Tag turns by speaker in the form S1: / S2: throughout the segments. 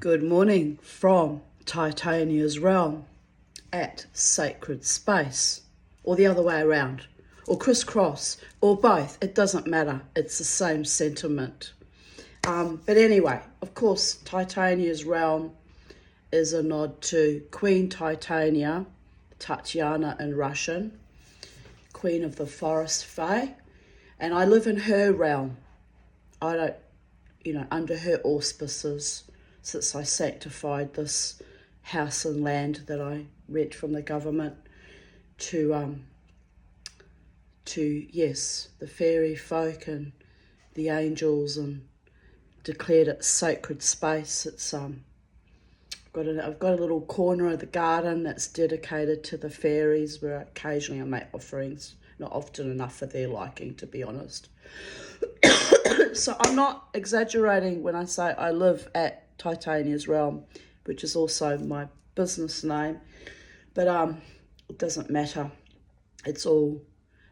S1: Good morning from Titania's realm at Sacred Space, or the other way around, or crisscross, or both. It doesn't matter. It's the same sentiment. But anyway, of course, Titania's realm is a nod to Queen Titania, Tatiana in Russian, Queen of the Forest Fae, and I live in her realm. I don't, under her auspices, since I sanctified this house and land that I rent from the government to yes, the fairy folk and the angels, and declared it sacred space. It's I've got a little corner of the garden that's dedicated to the fairies, where occasionally I make offerings, not often enough for their liking, to be honest. So I'm not exaggerating when I say I live at Titania's realm, which is also my business name, but it doesn't matter. It's all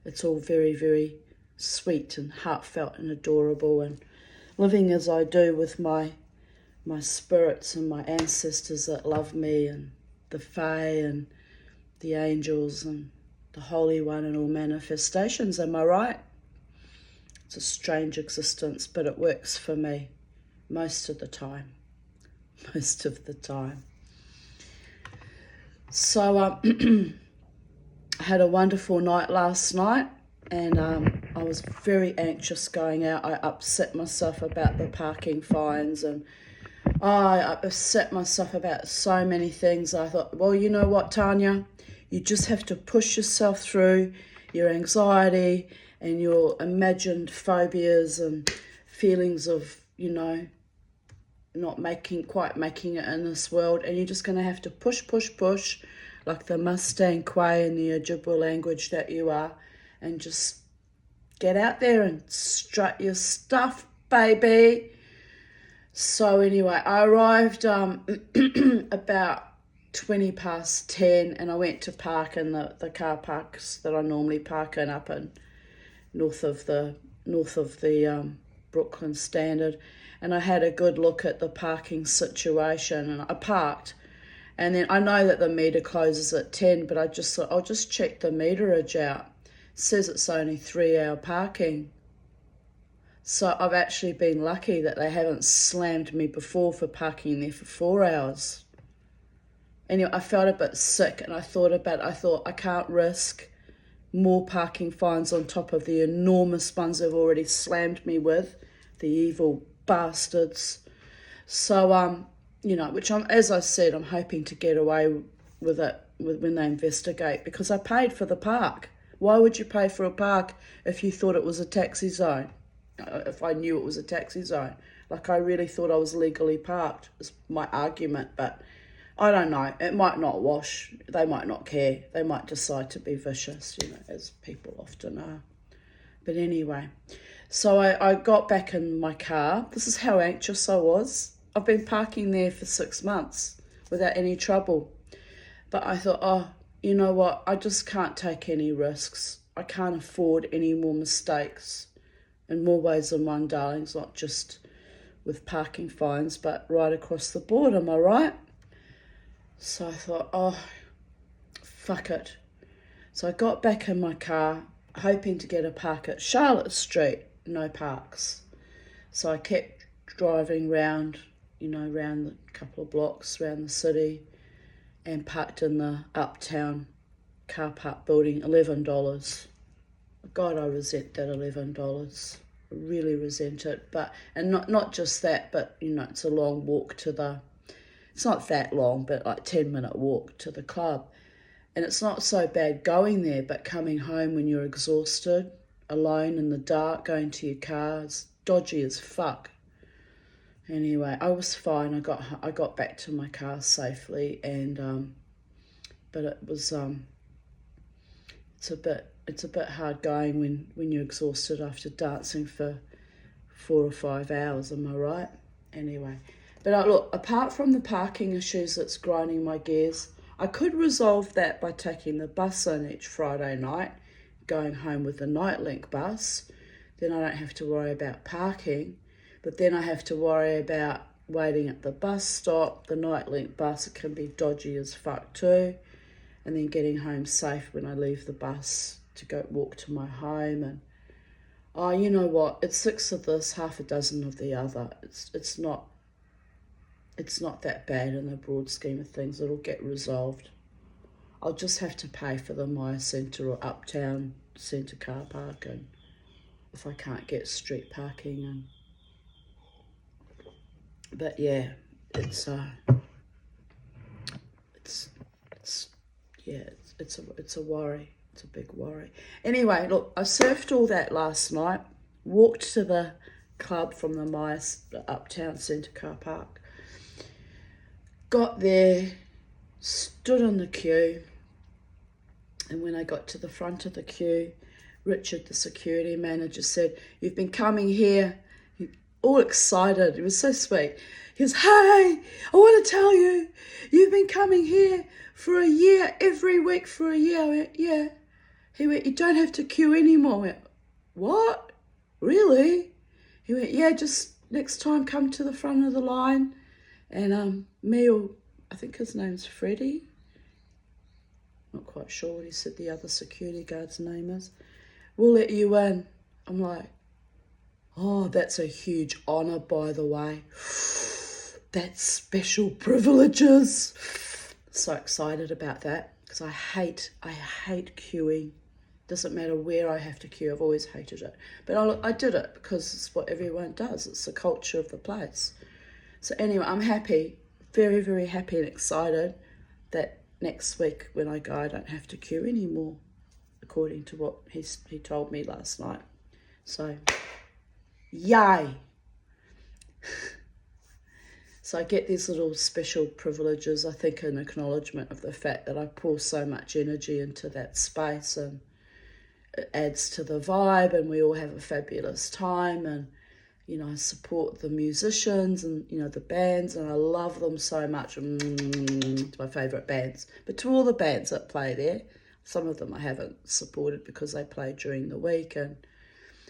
S1: very, very sweet and heartfelt and adorable, and living as I do with my spirits and my ancestors that love me, and the Fae and the angels and the Holy One and all manifestations. Am I right? It's a strange existence, but it works for me most of the time. Most of the time. So I had a wonderful night last night, and I was very anxious going out. I upset myself about the parking fines, and I upset myself about so many things. I thought, well, you know what, Tanya? You just have to push yourself through your anxiety and your imagined phobias and feelings of, not quite making it in this world, and you're just going to have to push, like the Mustang Quay in the Ojibwa language that you are, and just get out there and strut your stuff, baby. So anyway, I arrived about 20 past 10, and I went to park in the car parks that I normally park in up in north of the Brooklyn Standard, and I had a good look at the parking situation, and I parked. And then I know that the meter closes at 10, but I just thought I'll just check the meterage out. It says it's only 3-hour parking. So I've actually been lucky that they haven't slammed me before for parking there for 4 hours. Anyway, I felt a bit sick, and I thought I can't risk more parking fines on top of the enormous ones they've already slammed me with, the evil bastards. So, which as I said, I'm hoping to get away with it when they investigate, because I paid for the park. Why would you pay for a park if you thought it was a taxi zone? If I knew it was a taxi zone. Like, I really thought I was legally parked, is my argument, but I don't know. It might not wash. They might not care. They might decide to be vicious, as people often are. But anyway, so I got back in my car. This is how anxious I was. I've been parking there for 6 months without any trouble. But I thought, oh, you know what? I just can't take any risks. I can't afford any more mistakes in more ways than one, darlings, not just with parking fines, but right across the board. Am I right? So I thought, oh, fuck it. So I got back in my car, hoping to get a park at Charlotte Street. No parks. So I kept driving round, round a couple of blocks around the city, and parked in the Uptown car park building, $11. God, I resent that $11. I really resent it. And not just that, but, it's a long walk it's not that long, but like 10-minute walk to the club. And it's not so bad going there, but coming home when you're exhausted, alone in the dark, going to your car, it's dodgy as fuck. Anyway, I was fine. I got back to my car safely, and but it was it's a bit hard going when you're exhausted after dancing for 4 or 5 hours. Am I right? Anyway. But look, apart from the parking issues that's grinding my gears, I could resolve that by taking the bus in each Friday night, going home with the Nightlink bus. Then I don't have to worry about parking, but then I have to worry about waiting at the bus stop. The Nightlink bus can be dodgy as fuck too. And then getting home safe when I leave the bus to go walk to my home. And oh, you know what? It's 6 of this, half a dozen of the other. It's not that bad in the broad scheme of things. It'll get resolved. I'll just have to pay for the Myer Centre or Uptown Centre car park, and if I can't get street parking. But yeah, it's a worry. It's a big worry. Anyway, look, I surfed all that last night, walked to the club from the Myer Uptown Centre car park, got there, stood in the queue, and when I got to the front of the queue, Richard, the security manager, said, "You've been coming here," all excited. It was so sweet. He goes, "Hey, I want to tell you, you've been coming here for a year, every week for a year." I went, "Yeah." He went, "You don't have to queue anymore." I went, "What? Really?" He went, "Yeah, just next time come to the front of the line, and me or, I think his name's Freddie, not quite sure what he said the other security guard's name is, we'll let you in." I'm like, oh, that's a huge honour, by the way. That's special privileges. So excited about that, because I hate queuing. Doesn't matter where I have to queue, I've always hated it. But I did it because it's what everyone does. It's the culture of the place. So anyway, I'm happy, very, very happy and excited that next week when I go, I don't have to queue anymore, according to what he told me last night. So, yay! So I get these little special privileges, I think, in acknowledgement of the fact that I pour so much energy into that space, and it adds to the vibe, and we all have a fabulous time, and you know, I support the musicians and, you know, the bands, and I love them so much. It's my favourite bands. But to all the bands that play there, some of them I haven't supported because they play during the week, and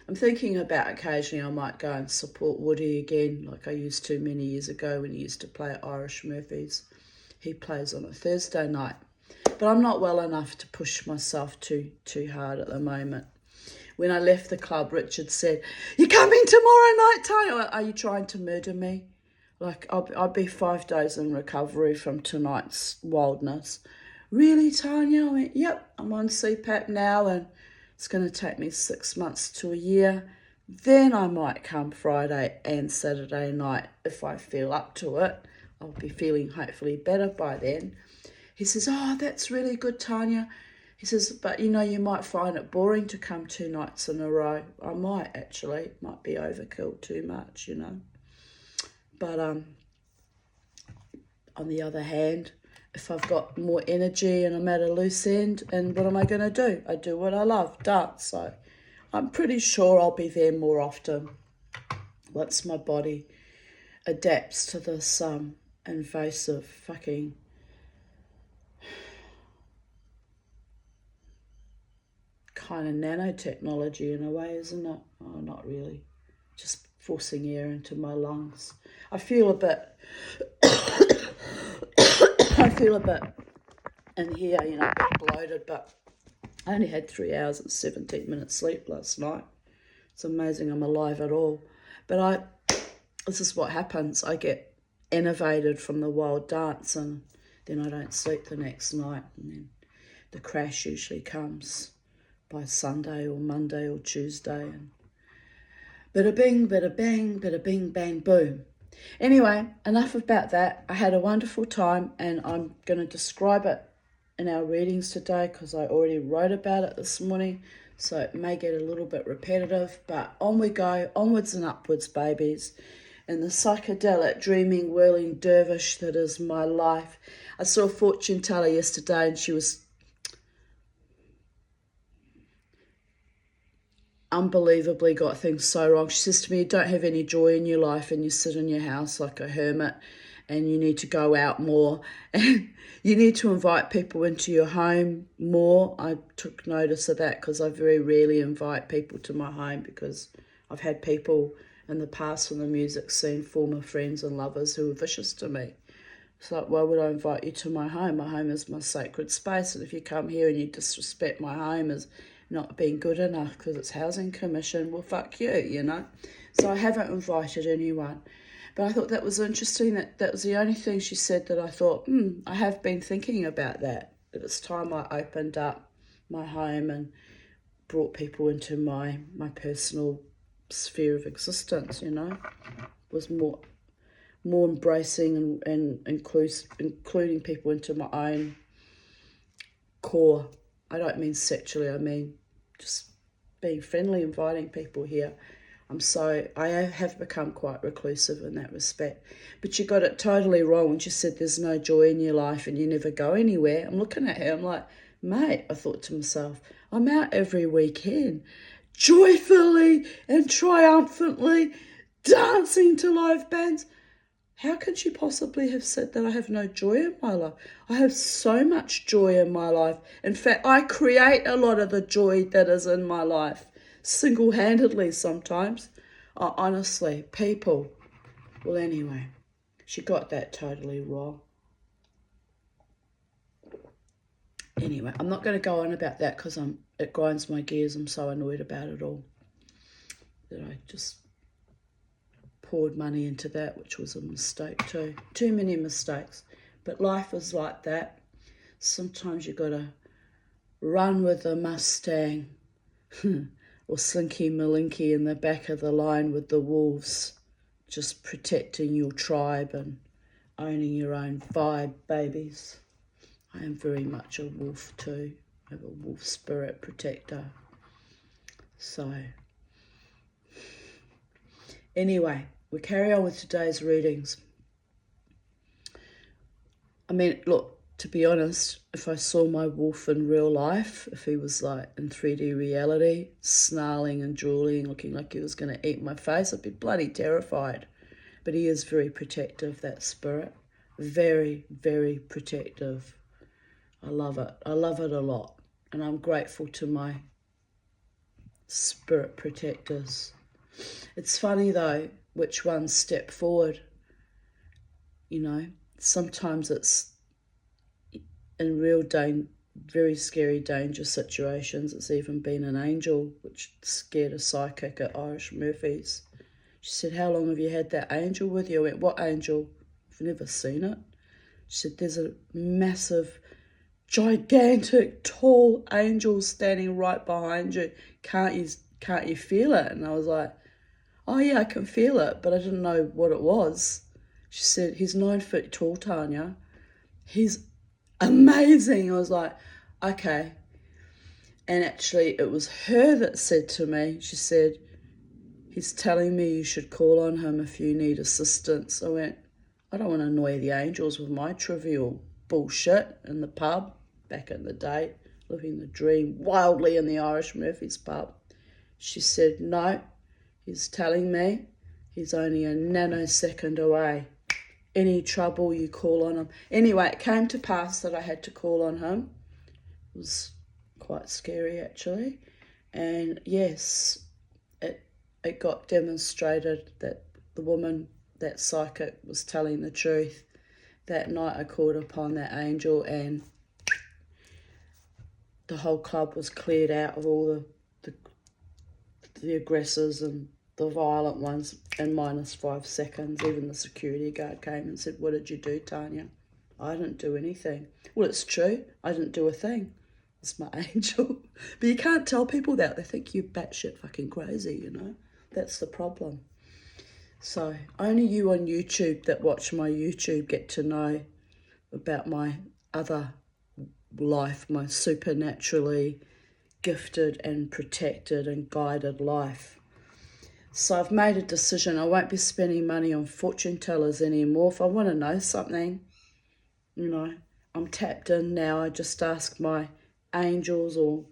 S1: I'm thinking about occasionally I might go and support Woody again, like I used to many years ago when he used to play at Irish Murphys. He plays on a Thursday night. But I'm not well enough to push myself too hard at the moment. When I left the club, Richard said, "You're coming tomorrow night, Tanya." Are you trying to murder me? Like, I'll be 5 days in recovery from tonight's wildness. "Really, Tanya?" I went, "Yep, I'm on CPAP now, and it's going to take me 6 months to a year. Then I might come Friday and Saturday night if I feel up to it. I'll be feeling hopefully better by then." He says, "Oh, that's really good, Tanya." He says, "But you know, you might find it boring to come 2 nights in a row." I might, actually. It might be overkill too much, you know. But on the other hand, if I've got more energy and I'm at a loose end, and what am I going to do? I do what I love, dance. So I'm pretty sure I'll be there more often once my body adapts to this invasive fucking kind of nanotechnology in a way, isn't it? Oh, not really. Just forcing air into my lungs. I feel a bit in here, you know, a bit bloated, but I only had 3 hours and 17 minutes sleep last night. It's amazing I'm alive at all. But this is what happens. I get enervated from the wild dance, and then I don't sleep the next night, and then the crash usually comes by Sunday or Monday or Tuesday, and bada bing, bada bang, bada bing, bang, boom. Anyway, enough about that. I had a wonderful time, and I'm going to describe it in our readings today because I already wrote about it this morning, so it may get a little bit repetitive, but on we go, onwards and upwards, babies. In the psychedelic, dreaming, whirling dervish that is my life. I saw a fortune teller yesterday, and she was unbelievably got things so wrong. She says to me, "You don't have any joy in your life, and you sit in your house like a hermit, and you need to go out more, and you need to invite people into your home more." I took notice of that because I very rarely invite people to my home because I've had people in the past from the music scene, former friends and lovers who were vicious to me. It's like, why would I invite you to my home? My home is my sacred space, and if you come here and you disrespect my home as not being good enough because it's housing commission, well, fuck you, you know? So I haven't invited anyone. But I thought that was interesting, that was the only thing she said that I thought, I have been thinking about that it's time I opened up my home and brought people into my personal sphere of existence, you know? Was more embracing and including people into my own core. I don't mean sexually, I mean just being friendly, inviting people here. I have become quite reclusive in that respect. But you got it totally wrong when you said there's no joy in your life and you never go anywhere. I'm looking at her, I'm like, mate, I thought to myself, I'm out every weekend, joyfully and triumphantly dancing to live bands. How can she possibly have said that I have no joy in my life? I have so much joy in my life. In fact, I create a lot of the joy that is in my life, single-handedly sometimes. Honestly, people. Well, anyway, she got that totally wrong. Anyway, I'm not going to go on about that because it grinds my gears. I'm so annoyed about it all that I just poured money into that, which was a mistake too. Too many mistakes. But life is like that. Sometimes you got to run with the Mustang or Slinky Malinky in the back of the line with the wolves, just protecting your tribe and owning your own vibe, babies. I am very much a wolf too. I have a wolf spirit protector. So, anyway, we carry on with today's readings. I mean, look, to be honest, if I saw my wolf in real life, if he was like in 3D reality, snarling and drooling, looking like he was going to eat my face, I'd be bloody terrified. But he is very protective, that spirit. Very, very protective. I love it. I love it a lot. And I'm grateful to my spirit protectors. It's funny though, which ones step forward. You know, sometimes it's in real very scary danger situations. It's even been an angel, which scared a psychic at Irish Murphy's. She said, how long have you had that angel with you? I went, what angel? I've never seen it. She said, there's a massive, gigantic, tall angel standing right behind you. Can't you feel it? And I was like, oh yeah, I can feel it, but I didn't know what it was. She said, he's 9 feet tall, Tanya. He's amazing. I was like, okay. And actually it was her that said to me, she said, he's telling me you should call on him if you need assistance. I went, I don't want to annoy the angels with my trivial bullshit in the pub back in the day, living the dream wildly in the Irish Murphy's pub. She said, no, he's telling me he's only a nanosecond away. Any trouble, you call on him. Anyway, it came to pass that I had to call on him. It was quite scary, actually. And yes, it got demonstrated that the woman, that psychic, was telling the truth. That night I called upon that angel and the whole club was cleared out of all the aggressors and the violent ones in -5 seconds. Even the security guard came and said, what did you do, Tanya? I didn't do anything. Well, it's true. I didn't do a thing. It's my angel. But you can't tell people that. They think you're batshit fucking crazy, you know. That's the problem. So only you on YouTube that watch my YouTube get to know about my other life, my supernaturally gifted and protected and guided life. So I've made a decision. I won't be spending money on fortune tellers anymore. If I want to know something, you know, I'm tapped in now. I just ask my angels or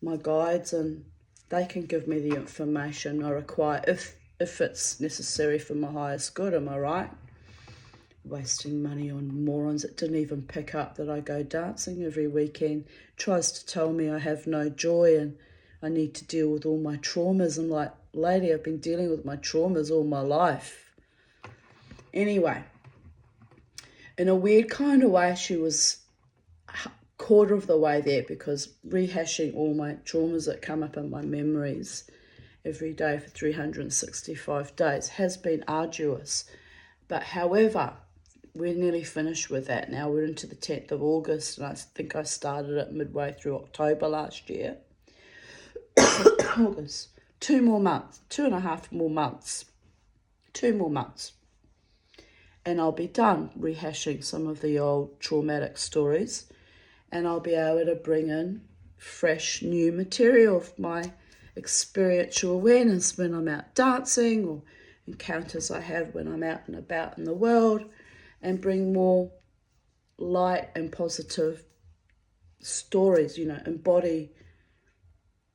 S1: my guides and they can give me the information I require if it's necessary for my highest good. Am I right? Wasting money on morons that didn't even pick up that I go dancing every weekend. Tries to tell me I have no joy and I need to deal with all my traumas. I'm like, lady, I've been dealing with my traumas all my life. Anyway, in a weird kind of way, she was quarter of the way there, because rehashing all my traumas that come up in my memories every day for 365 days has been arduous. But however, we're nearly finished with that now. We're into the 10th of August, and I think I started it midway through October last year. August. 2 more months, 2.5 more months, 2 more months. And I'll be done rehashing some of the old traumatic stories, and I'll be able to bring in fresh new material of my experiential awareness when I'm out dancing, or encounters I have when I'm out and about in the world, and bring more light and positive stories,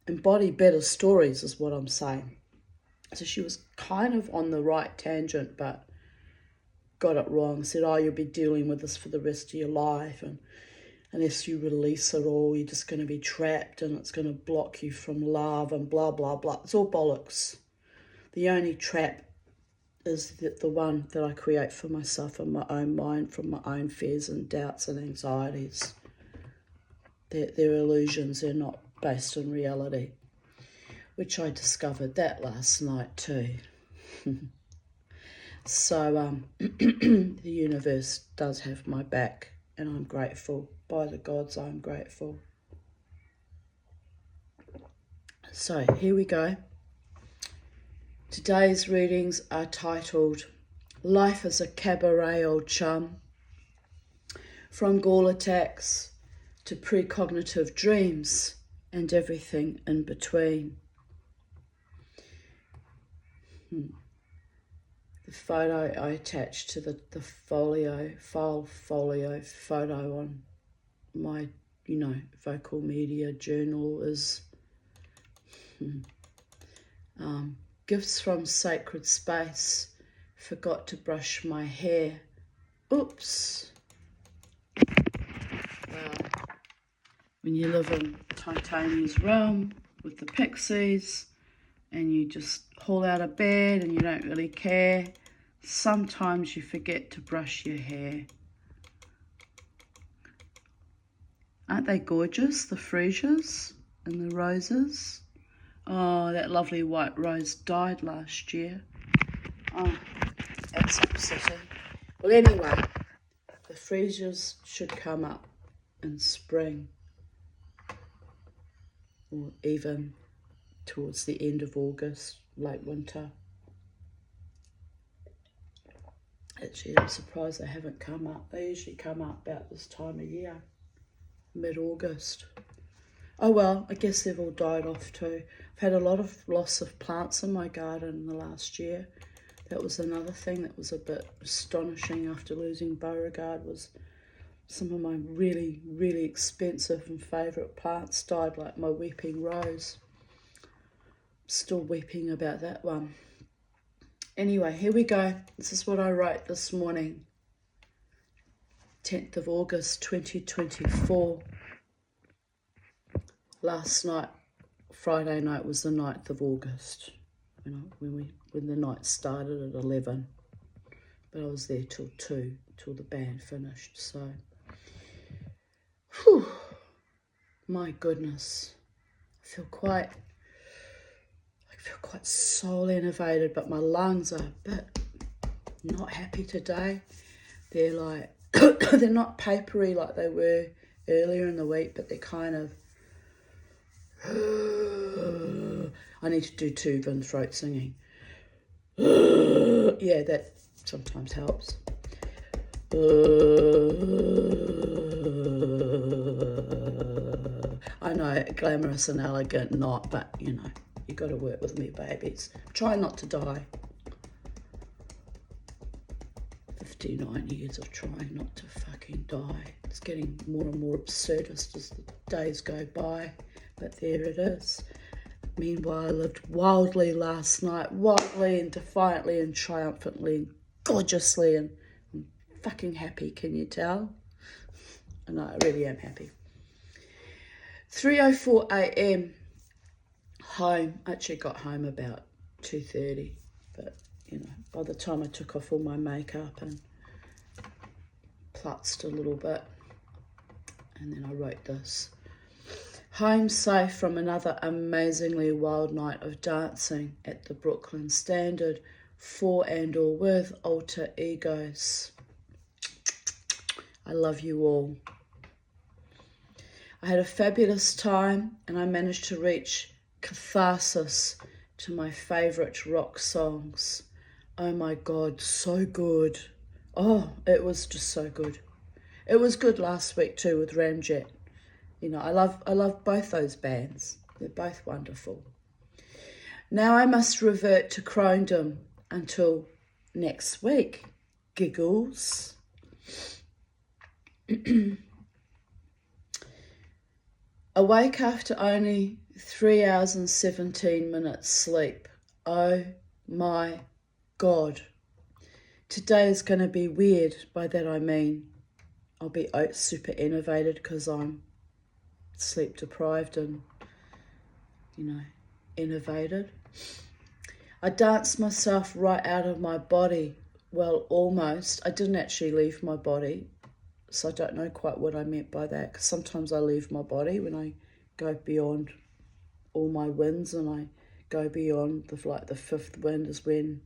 S1: embody better stories is what I'm saying. So she was kind of on the right tangent, but got it wrong. Said, oh, you'll be dealing with this for the rest of your life, and unless you release it all, you're just going to be trapped, and it's going to block you from love, and blah, blah, blah. It's all bollocks. The only trap is the one that I create for myself in my own mind, from my own fears and doubts and anxieties. They're illusions. They're not based on reality, which I discovered that last night too. So the universe does have my back, and I'm grateful. By the gods, I'm grateful. So here we go. Today's readings are titled Life is a Cabaret, Old Chum. From ghoul attacks to precognitive dreams and everything in between. The photo I attached to the file folio photo on my, vocal media journal is gifts from sacred space. Forgot to brush my hair. Oops. When you live in Titania's realm with the pixies, and you just haul out of bed and you don't really care, sometimes you forget to brush your hair. Aren't they gorgeous, the freesias and the roses? Oh, that lovely white rose died last year. Oh, that's upsetting. Well, anyway, the freesias should come up in spring, or even towards the end of August, late winter. Actually, I'm surprised they haven't come up. They usually come up about this time of year, mid-August. Oh well, I guess they've all died off too. I've had a lot of loss of plants in my garden in the last year. That was another thing that was a bit astonishing after losing Beauregard, was some of my really, really expensive and favourite plants died, like my weeping rose. Still weeping about that one. Anyway, here we go. This is what I wrote this morning. 10th of August 2024. Last night, Friday night, was the 9th of August. When the night started at 11. But I was there till 2, till the band finished. So, whew, my goodness. I feel quite soul enervated, but my lungs are a bit not happy today. They're like, they're not papery like they were earlier in the week, but they're kind of, I need to do tube and throat singing. Yeah, that sometimes helps. I know, glamorous and elegant, not, but you got to work with me, babies. Try not to die. 59 years of trying not to fucking die. It's getting more and more absurdist as the days go by, but there it is. Meanwhile, I lived wildly last night, wildly and defiantly and triumphantly and gorgeously, and I'm fucking happy, can you tell? And I really am happy. 3:04 a.m. home. I actually got home about 2:30. But, you know, by the time I took off all my makeup and plutzed a little bit, and then I wrote this. Home safe from another amazingly wild night of dancing at the Brooklyn Standard, for and all with alter egos. I love you all. I had a fabulous time, and I managed to reach catharsis to my favourite rock songs. Oh my God, so good. Oh, it was just so good. It was good last week too with Ramjet. You know, I love both those bands. They're both wonderful. Now I must revert to Crondom until next week. Giggles. Awake after only 3 hours and 17 minutes sleep. Oh my God. Today is going to be weird. By that I mean I'll be super innovated because I'm sleep deprived and, you know, innovated. I danced myself right out of my body. Well, almost. I didn't actually leave my body, so I don't know quite what I meant by that, because sometimes I leave my body when I go beyond all my winds, and I go beyond the fifth wind is when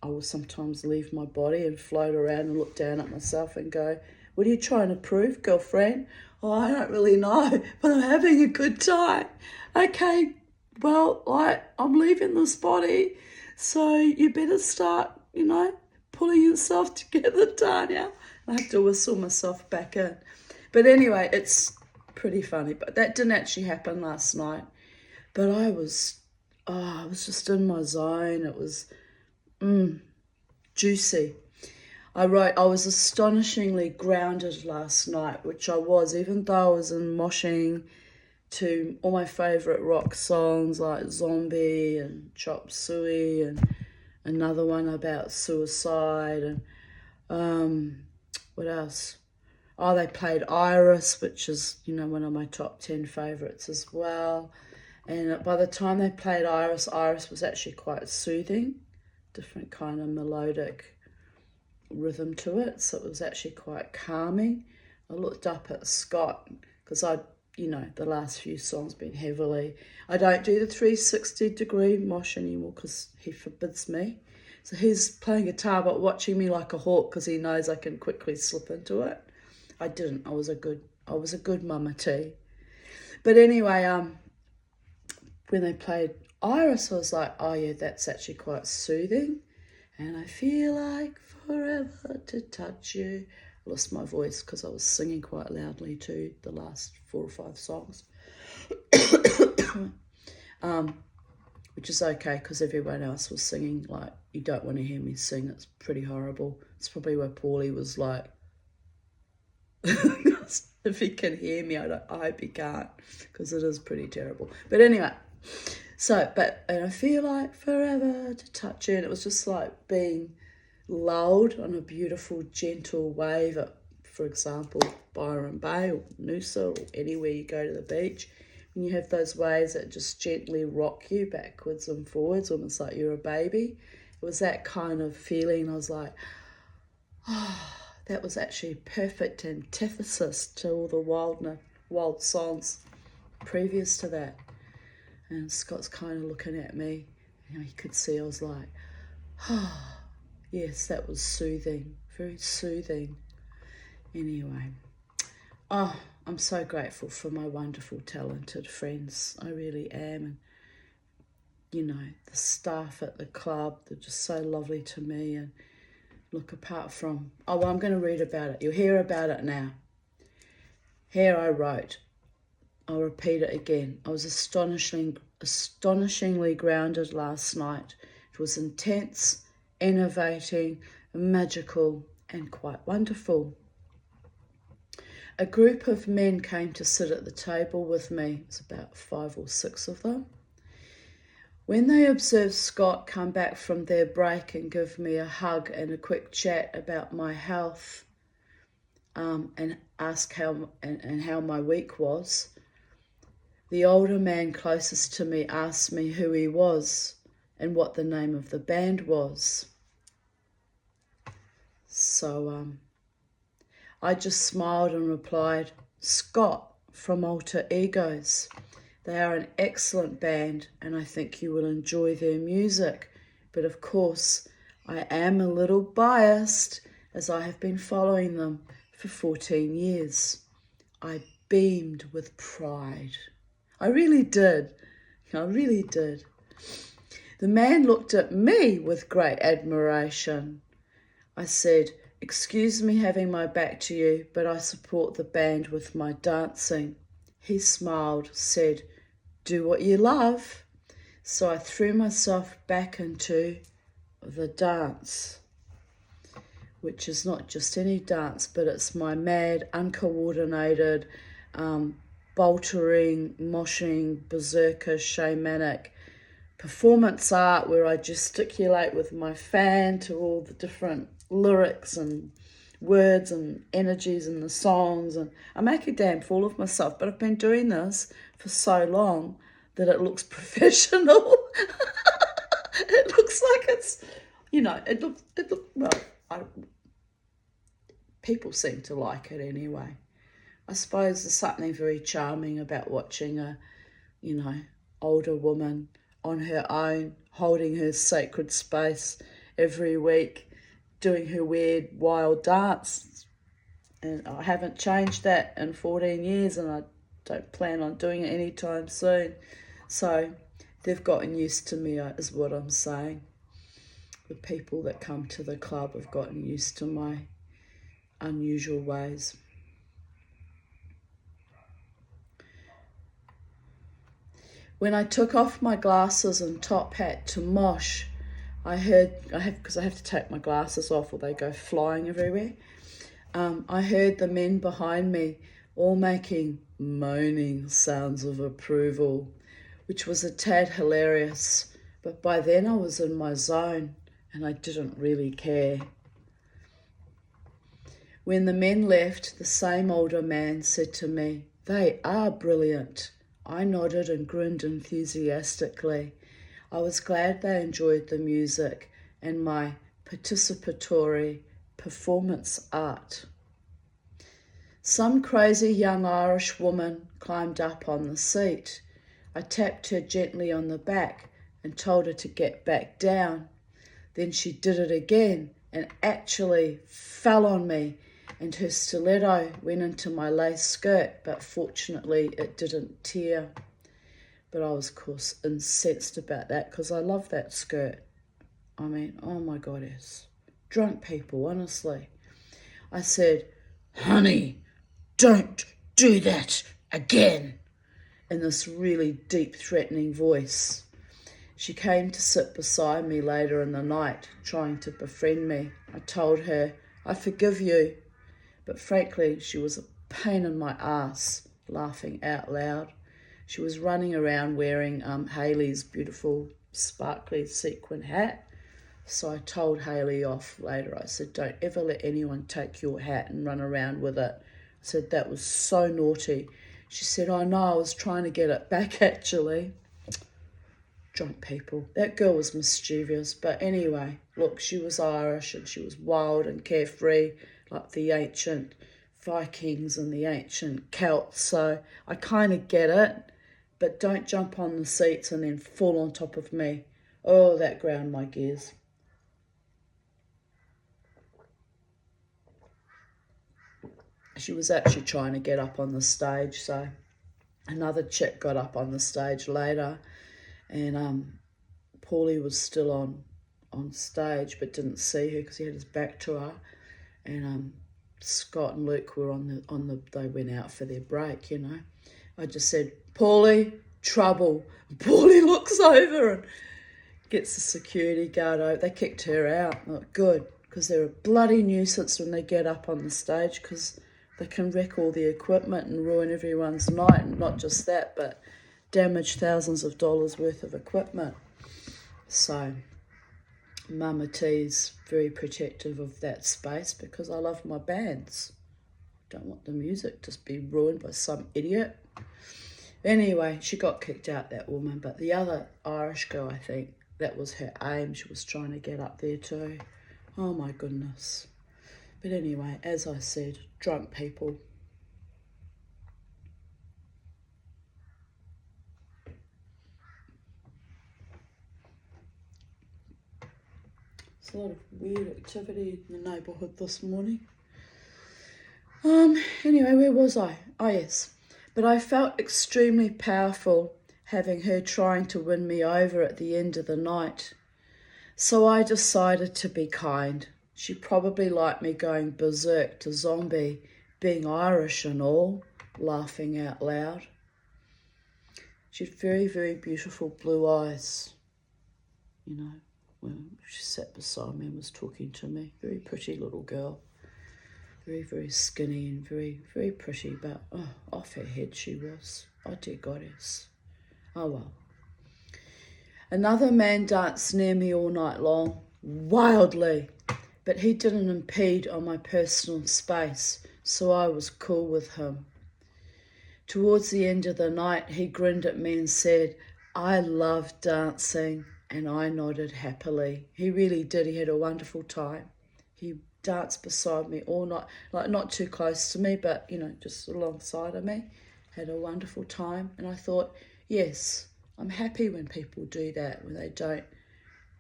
S1: I will sometimes leave my body and float around and look down at myself and go, what are you trying to prove, girlfriend? Oh, I don't really know, but I'm having a good time. Okay, well, I'm leaving this body, so you better start, you know, pulling yourself together, Tanya. I have to whistle myself back in. But anyway, it's pretty funny. But that didn't actually happen last night. But I was just in my zone. It was juicy. I was astonishingly grounded last night, which I was, even though I was in moshing to all my favourite rock songs like Zombie and Chop Suey and another one about suicide and what else? Oh, they played Iris, which is, you know, one of my top 10 favourites as well. And by the time they played Iris was actually quite soothing, different kind of melodic rhythm to it, so it was actually quite calming. I looked up at Scott because the last few songs been heavily. I don't do the 360-degree mosh anymore because he forbids me. So he's playing guitar but watching me like a hawk because he knows I can quickly slip into it. I didn't. I was a good mama T. But anyway, when they played Iris, I was like, oh yeah, that's actually quite soothing. And I feel like forever to touch you. I lost my voice because I was singing quite loudly too, the last 4 or 5 songs. Which is okay because everyone else was singing like, you don't want to hear me sing. It's pretty horrible. It's probably where Paulie was like, if he can hear me, I hope he can't, because it is pretty terrible. But anyway, and I feel like forever to touch you. And it was just like being lulled on a beautiful, gentle wave at, for example, Byron Bay or Noosa or anywhere you go to the beach. When you have those waves that just gently rock you backwards and forwards, almost like you're a baby. It was that kind of feeling. I was like, oh, that was actually perfect antithesis to all the wild songs previous to that. And Scott's kind of looking at me. You know, he could see I was like, oh, yes, that was soothing, very soothing. Anyway, I'm so grateful for my wonderful, talented friends. I really am. And, you know, the staff at the club, they're just so lovely to me. And look, apart from, I'm going to read about it. You'll hear about it now. Here I wrote, I'll repeat it again. I was astonishingly grounded last night. It was intense, innovating, magical, and quite wonderful. A group of men came to sit at the table with me. It's about 5 or 6 of them. When they observed Scott come back from their break and give me a hug and a quick chat about my health, and ask how my week was, the older man closest to me asked me who he was and what the name of the band was. So I just smiled and replied, Scott from Alter Egos. They are an excellent band and I think you will enjoy their music. But of course, I am a little biased as I have been following them for 14 years. I beamed with pride. I really did. I really did. The man looked at me with great admiration. I said, excuse me having my back to you, but I support the band with my dancing. He smiled, said, do what you love. So I threw myself back into the dance, which is not just any dance, but it's my mad, uncoordinated, boltering, moshing, berserker, shamanic performance art where I gesticulate with my fan to all the different lyrics and words and energies in the songs, and I make a damn fool of myself, but I've been doing this for so long that it looks professional. It looks like it's, people seem to like it anyway. I suppose there's something very charming about watching a, older woman on her own, holding her sacred space every week, doing her weird, wild dance. And I haven't changed that in 14 years and I don't plan on doing it anytime soon. So they've gotten used to me, is what I'm saying. The people that come to the club have gotten used to my unusual ways. When I took off my glasses and top hat to mosh, because I have to take my glasses off or they go flying everywhere. I heard the men behind me all making moaning sounds of approval, which was a tad hilarious, but by then I was in my zone and I didn't really care. When the men left, the same older man said to me, they are brilliant. I nodded and grinned enthusiastically. I was glad they enjoyed the music and my participatory performance art. Some crazy young Irish woman climbed up on the seat. I tapped her gently on the back and told her to get back down. Then she did it again and actually fell on me, and her stiletto went into my lace skirt, but fortunately it didn't tear. But I was, of course, incensed about that because I love that skirt. I mean, oh my goddess. Drunk people, honestly. I said, honey, don't do that again, in this really deep, threatening voice. She came to sit beside me later in the night, trying to befriend me. I told her, I forgive you. But frankly, she was a pain in my ass, laughing out loud. She was running around wearing Hayley's beautiful sparkly sequin hat. So I told Hayley off later. I said, don't ever let anyone take your hat and run around with it. I said, that was so naughty. She said, I know, I was trying to get it back actually. Drunk people. That girl was mischievous. But anyway, look, she was Irish and she was wild and carefree, like the ancient Vikings and the ancient Celts. So I kind of get it, but don't jump on the seats and then fall on top of me. Oh, that ground my gears. She was actually trying to get up on the stage, so another chick got up on the stage later, and Paulie was still on stage but didn't see her because he had his back to her, and Scott and Luke were on the they went out for their break. I just said, Paulie, trouble. And Paulie looks over and gets the security guard over. They kicked her out. Not good, because they're a bloody nuisance when they get up on the stage, because they can wreck all the equipment and ruin everyone's night, and not just that, but damage thousands of dollars worth of equipment. So Mama T's very protective of that space because I love my bands. Don't want the music to be ruined by some idiot. Anyway, she got kicked out, that woman, but the other Irish girl, I think, that was her aim. She was trying to get up there too. Oh my goodness. But anyway, as I said, drunk people. There's a lot of weird activity in the neighbourhood this morning. Anyway, where was I? Oh yes. But I felt extremely powerful having her trying to win me over at the end of the night. So I decided to be kind. She probably liked me going berserk to zombie, being Irish and all, laughing out loud. She had very, very beautiful blue eyes, you know, when she sat beside me and was talking to me. Very pretty little girl. Very, very skinny and very, very pretty, but off her head she was. Oh dear goddess. Oh well. Another man danced near me all night long, wildly, but he didn't impede on my personal space, so I was cool with him. Towards the end of the night, he grinned at me and said, "I love dancing," and I nodded happily. He really did. He had a wonderful time. He danced beside me all night, like not too close to me, but, you know, just alongside of me. Had a wonderful time. And I thought, yes, I'm happy when people do that, when they don't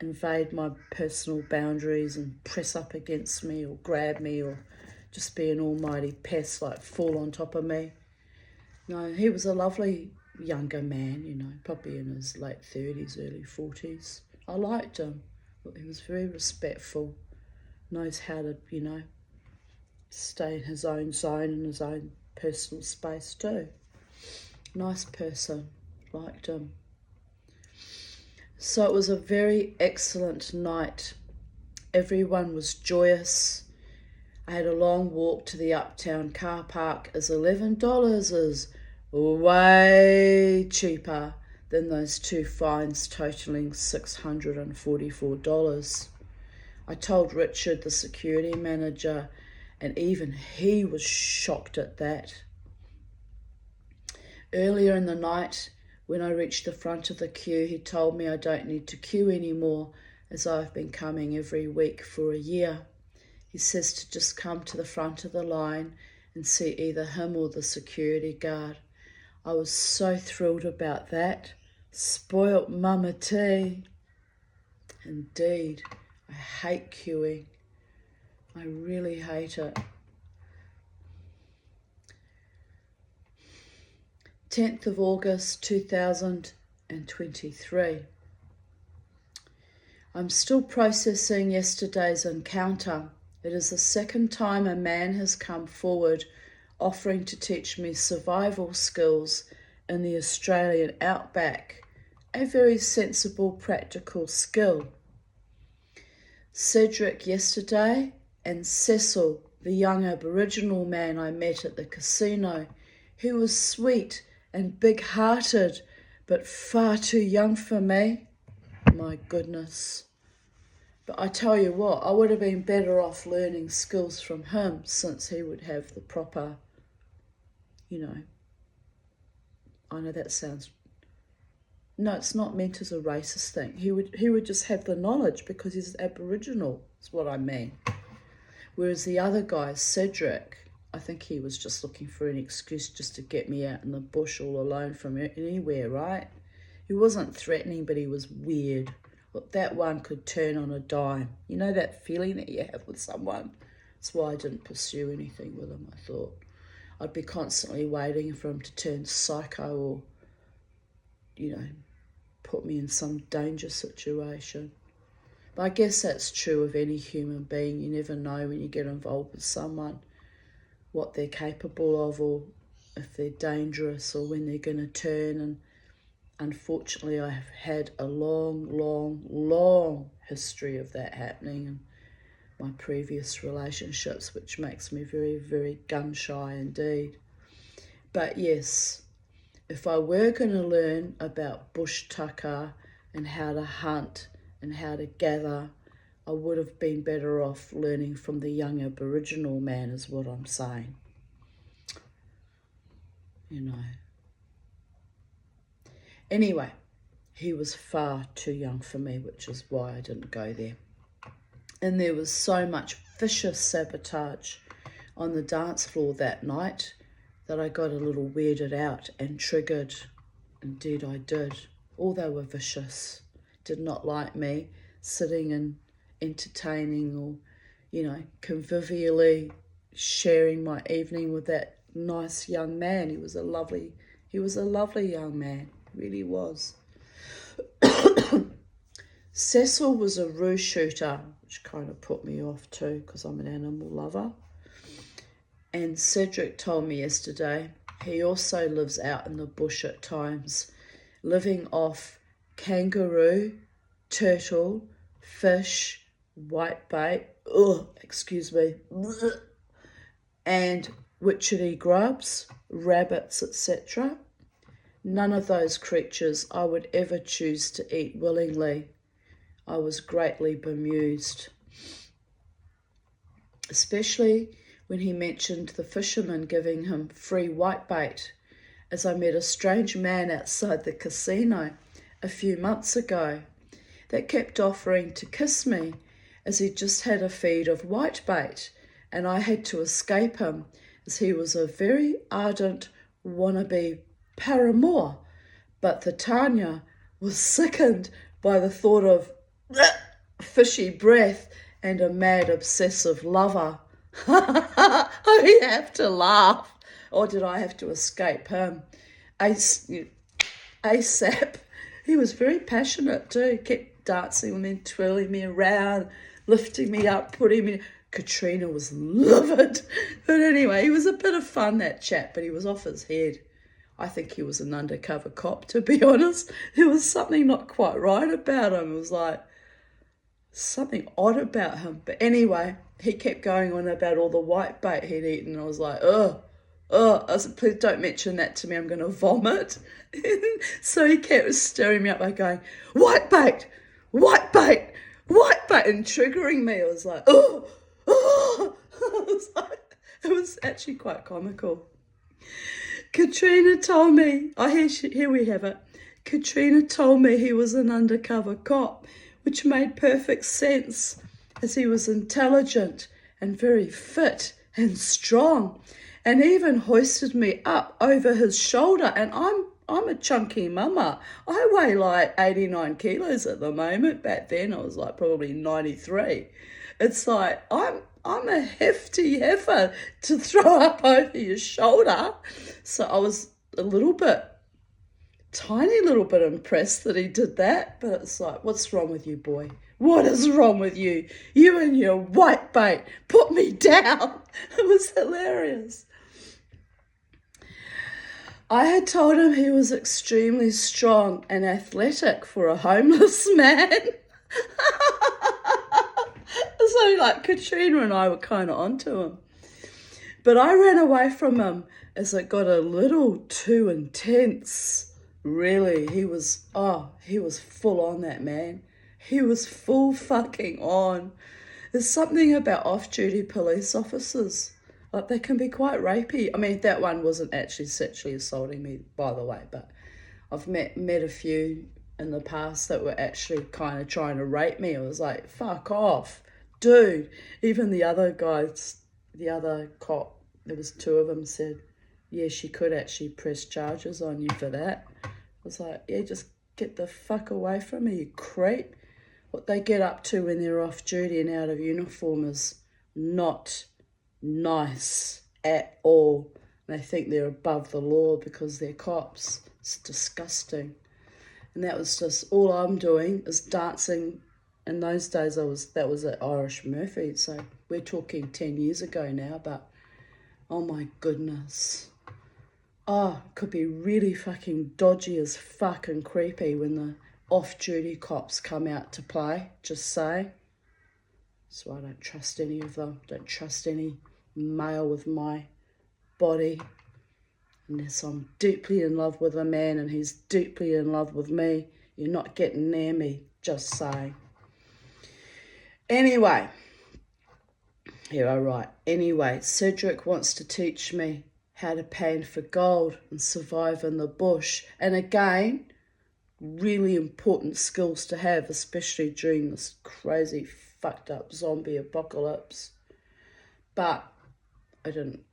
S1: invade my personal boundaries and press up against me or grab me or just be an almighty pest, like fall on top of me. No, he was a lovely younger man, you know, probably in his late 30s, early 40s. I liked him. He was very respectful, knows how to, you know, stay in his own zone and his own personal space too. Nice person, liked him. So it was a very excellent night. Everyone was joyous. I had a long walk to the uptown car park, as $11 is way cheaper than those two fines totaling $644. I told Richard, the security manager, and even he was shocked at that. Earlier in the night, when I reached the front of the queue, he told me I don't need to queue anymore, as I've been coming every week for a year. He says to just come to the front of the line and see either him or the security guard. I was so thrilled about that. Spoilt mama tea. Indeed, I hate queuing. I really hate it. 10th of August 2023. I'm still processing yesterday's encounter. It is the second time a man has come forward offering to teach me survival skills in the Australian outback, a very sensible, practical skill. Cedric yesterday and Cecil, the young Aboriginal man I met at the casino, who was sweet and big-hearted, but far too young for me. My goodness. But I tell you what, I would have been better off learning skills from him, since he would have the proper, you know, I know that sounds, no, it's not meant as a racist thing. He would just have the knowledge because he's Aboriginal, is what I mean. Whereas the other guy, Cedric, I think he was just looking for an excuse just to get me out in the bush all alone from anywhere, right? He wasn't threatening, but he was weird. Look, that one could turn on a dime. You know that feeling that you have with someone? That's why I didn't pursue anything with him. I thought I'd be constantly waiting for him to turn psycho or, you know, put me in some danger situation. But I guess that's true of any human being. You never know when you get involved with someone what they're capable of, or if they're dangerous, or when they're going to turn. And unfortunately, I have had a long history of that happening in my previous relationships, which makes me very, very gun-shy indeed. But yes, if I were going to learn about bush tucker and how to hunt and how to gather, I would have been better off learning from the young Aboriginal man, is what I'm saying. You know. Anyway, he was far too young for me, which is why I didn't go there. And there was so much vicious sabotage on the dance floor that night that I got a little weirded out and triggered. Indeed I did. All they were vicious, did not like me sitting and entertaining or, convivially sharing my evening with that nice young man. He was a lovely young man, really was. Cecil was a roo shooter, which kind of put me off too because I'm an animal lover. And Cedric told me yesterday he also lives out in the bush at times, living off kangaroo, turtle, fish, whitebait, and witchetty grubs, rabbits, etc. None of those creatures I would ever choose to eat willingly. I was greatly bemused, especially when he mentioned the fisherman giving him free whitebait, as I met a strange man outside the casino a few months ago that kept offering to kiss me as he just had a feed of whitebait, and I had to escape him as he was a very ardent wannabe paramour. But the Tanya was sickened by the thought of fishy breath and a mad obsessive lover. I have to laugh. Or did I have to escape him? ASAP. He was very passionate too. Kept dancing and then twirling me around, lifting me up, putting me... Katrina was livid. But anyway, he was a bit of fun, that chap, but he was off his head. I think he was an undercover cop, to be honest. There was something not quite right about him. It was like something odd about him. But anyway, he kept going on about all the whitebait he'd eaten. I was like, I said, please don't mention that to me. I'm going to vomit. So he kept stirring me up by going, whitebait, whitebait, whitebait, and triggering me. I was like, it was actually quite comical. Katrina told me, here we have it. Katrina told me he was an undercover cop, which made perfect sense as he was intelligent and very fit and strong, and even hoisted me up over his shoulder. And I'm a chunky mama. I weigh like 89 kilos at the moment. Back then I was like probably 93. It's like I'm a hefty heifer to throw up over your shoulder. So I was tiny little bit impressed that he did that. But it's like, what's wrong with you, boy? What is wrong with you? You and your whitebait put me down. It was hilarious. I had told him he was extremely strong and athletic for a homeless man. So like Katrina and I were kind of onto him. But I ran away from him as it got a little too intense. Really, he was full on, that man. He was full fucking on. There's something about off-duty police officers. Like, they can be quite rapey. I mean, that one wasn't actually sexually assaulting me, by the way, but I've met a few in the past that were actually kind of trying to rape me. I was like, fuck off, dude. Even the other guys, the other cop, there was two of them, said, yeah, she could actually press charges on you for that. I was like, yeah, just get the fuck away from me, you creep. What they get up to when they're off duty and out of uniform is not nice at all. They think they're above the law because they're cops. It's disgusting. And that was just all I'm doing is dancing. In those days that was at Irish Murphy, so we're talking 10 years ago now, but oh my goodness. Oh, it could be really fucking dodgy as fuck and creepy when the off-duty cops come out to play, just say. So I don't trust any of them. Don't trust any male with my body. Unless I'm deeply in love with a man and he's deeply in love with me. You're not getting near me, just saying. Anyway, here I write. Anyway, Cedric wants to teach me how to pan for gold and survive in the bush. And again, really important skills to have, especially during this crazy, fucked up zombie apocalypse. But I didn't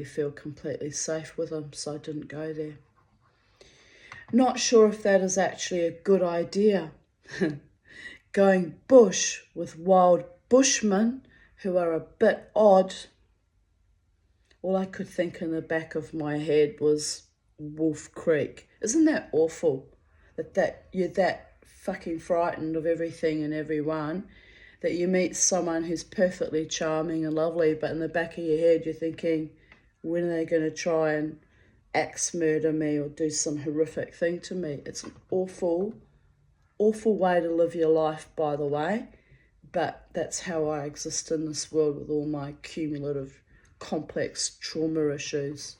S1: feel completely safe with him, so I didn't go there. Not sure if that is actually a good idea. Going bush with wild bushmen who are a bit odd. All I could think in the back of my head was Wolf Creek. Isn't that awful? That you're that fucking frightened of everything and everyone that you meet someone who's perfectly charming and lovely, but in the back of your head you're thinking, when are they going to try and axe murder me or do some horrific thing to me? It's an awful, awful way to live your life, by the way, but that's how I exist in this world with all my cumulative complex trauma issues,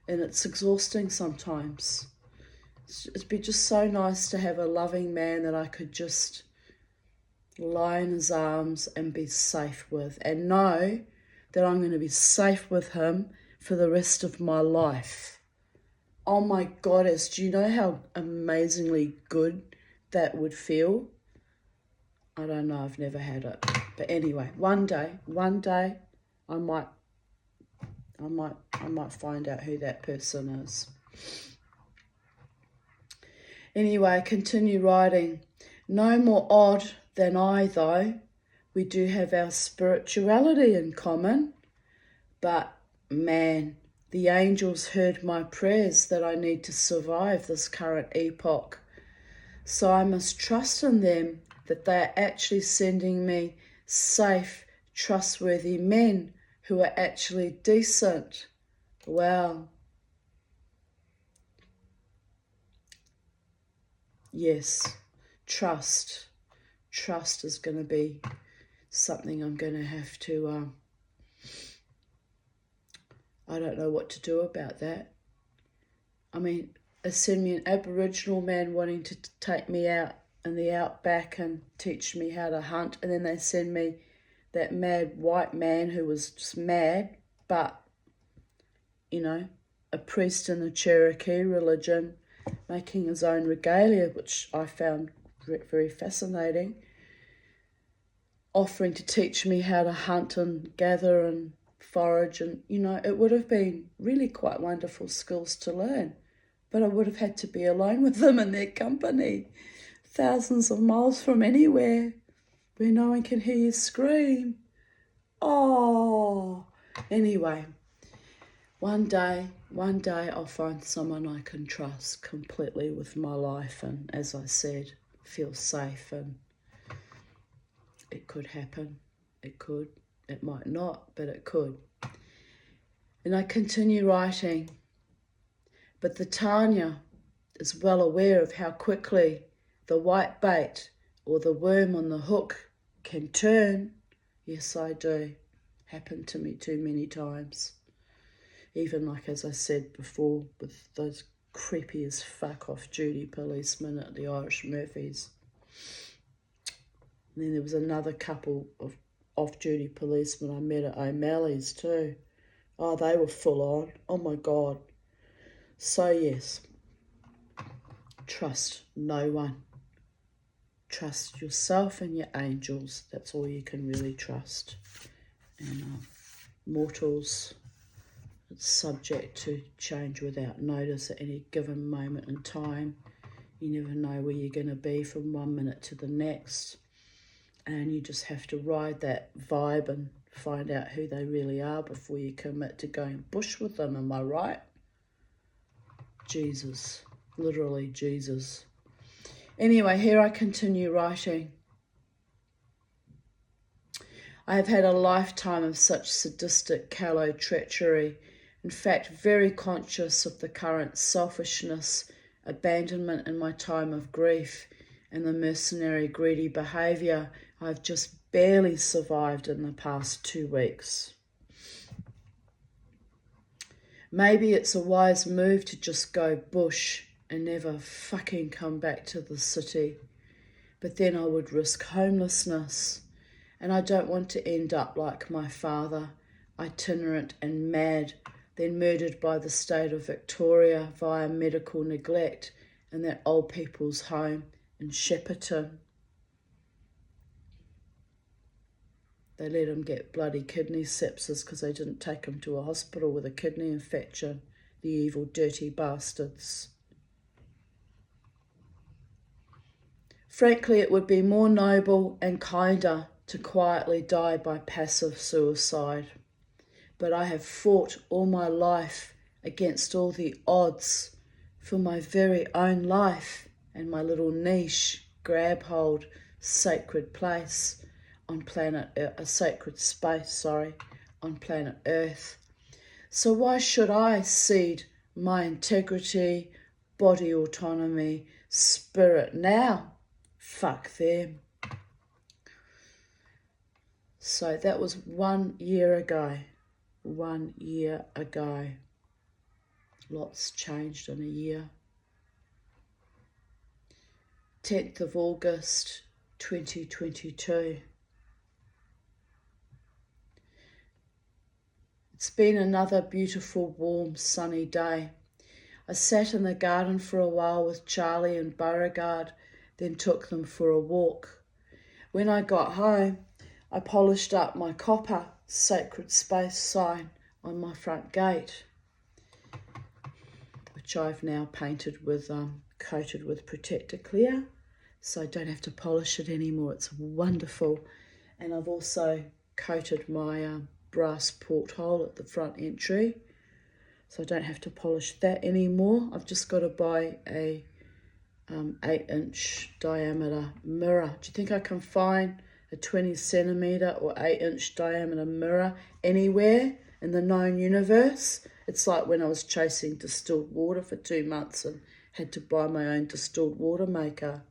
S1: and it's exhausting sometimes. It'd be just so nice to have a loving man that I could just lie in his arms and be safe with, and know that I'm going to be safe with him for the rest of my life. Oh my goddess, do you know how amazingly good that would feel? I don't know, I've never had it. But anyway, one day I might find out who that person is. Anyway, continue writing. No more odd than I, though. We do have our spirituality in common. But, man, the angels heard my prayers that I need to survive this current epoch. So I must trust in them that they are actually sending me safe, trustworthy men who are actually decent. Wow. Yes, trust. Trust is going to be something I'm going to have to, I don't know what to do about that. I mean, they send me an Aboriginal man wanting to take me out in the outback and teach me how to hunt, and then they send me that mad white man who was just mad, but, you know, a priest in the Cherokee religion, making his own regalia, which I found very fascinating, offering to teach me how to hunt and gather and forage, and, you know, it would have been really quite wonderful skills to learn, but I would have had to be alone with them in their company, thousands of miles from anywhere, where no one can hear you scream. Oh, anyway, one day I'll find someone I can trust completely with my life, and as I said, feel safe, and it could happen. It could. It might not, but it could. And I continue writing. But the Tanya is well aware of how quickly the white bait or the worm on the hook can turn. Yes, I do. Happened to me too many times. Even like, as I said before, with those creepy as fuck off-duty policemen at the Irish Murphys. And then there was another couple of off-duty policemen I met at O'Malley's too. Oh, they were full on. Oh my God. So yes, trust no one. Trust yourself and your angels. That's all you can really trust. And mortals, it's subject to change without notice at any given moment in time. You never know where you're going to be from one minute to the next. And you just have to ride that vibe and find out who they really are before you commit to going bush with them. Am I right? Jesus. Literally Jesus. Anyway, here I continue writing. I have had a lifetime of such sadistic, callow treachery. In fact, very conscious of the current selfishness, abandonment in my time of grief, and the mercenary, greedy behaviour I've just barely survived in the past 2 weeks. Maybe it's a wise move to just go bush and never fucking come back to the city. But then I would risk homelessness, and I don't want to end up like my father, itinerant and mad, then murdered by the state of Victoria via medical neglect in that old people's home in Shepparton. They let him get bloody kidney sepsis because they didn't take him to a hospital with a kidney infection. The evil, dirty bastards. Frankly, it would be more noble and kinder to quietly die by passive suicide. But I have fought all my life against all the odds for my very own life and my little niche, grab hold, sacred place on a sacred space, on planet Earth. So why should I cede my integrity, body autonomy, spirit now? Fuck them. So that was 1 year ago. 1 year ago. Lots changed in a year. 10th of August 2022. It's been another beautiful, warm, sunny day. I sat in the garden for a while with Charlie and Beauregard, then took them for a walk. When I got home, I polished up my copper sacred space sign on my front gate, which I've now painted with, coated with Protector Clear, so I don't have to polish it anymore. It's wonderful. And I've also coated my brass porthole at the front entry, so I don't have to polish that anymore. I've just got to buy a 8-inch diameter mirror. Do you think I can find a 20 centimetre or 8-inch diameter mirror anywhere in the known universe? It's like when I was chasing distilled water for 2 months and had to buy my own distilled water maker.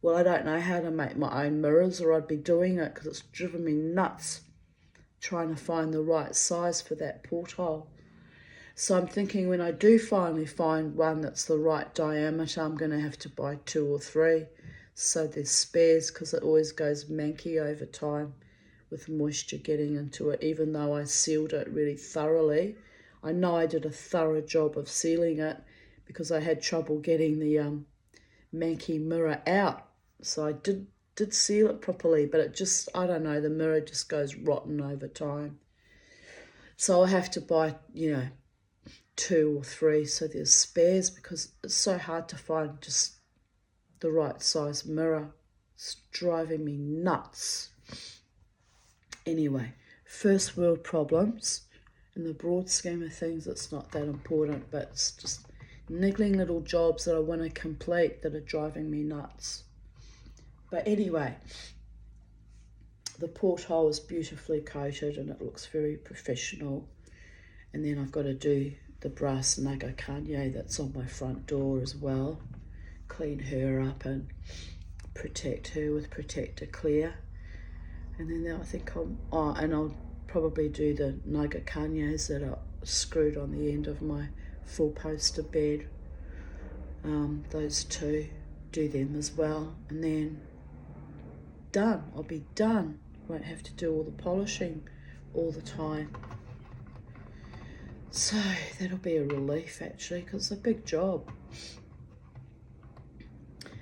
S1: Well, I don't know how to make my own mirrors, or I'd be doing it, because it's driven me nuts trying to find the right size for that porthole. So I'm thinking when I do finally find one that's the right diameter, I'm going to have to buy 2 or 3. So there's spares, because it always goes manky over time with moisture getting into it, even though I sealed it really thoroughly. I know I did a thorough job of sealing it because I had trouble getting the manky mirror out. So I did seal it properly, but it just, I don't know, the mirror just goes rotten over time. So I'll have to buy, 2 or 3, so there's spares, because it's so hard to find just the right size mirror. It's driving me nuts. Anyway, first world problems. In the broad scheme of things, it's not that important, but it's just niggling little jobs that I want to complete that are driving me nuts. But anyway, the porthole is beautifully coated and it looks very professional. And then I've got to do the brass Nagakanye that's on my front door as well. Clean her up and protect her with Protector Clear. And then I think I'll probably do the Nagakanyes that are screwed on the end of my 4-poster bed. Those 2, do them as well. And then done. I'll be done. Won't have to do all the polishing all the time. So that'll be a relief actually, because it's a big job.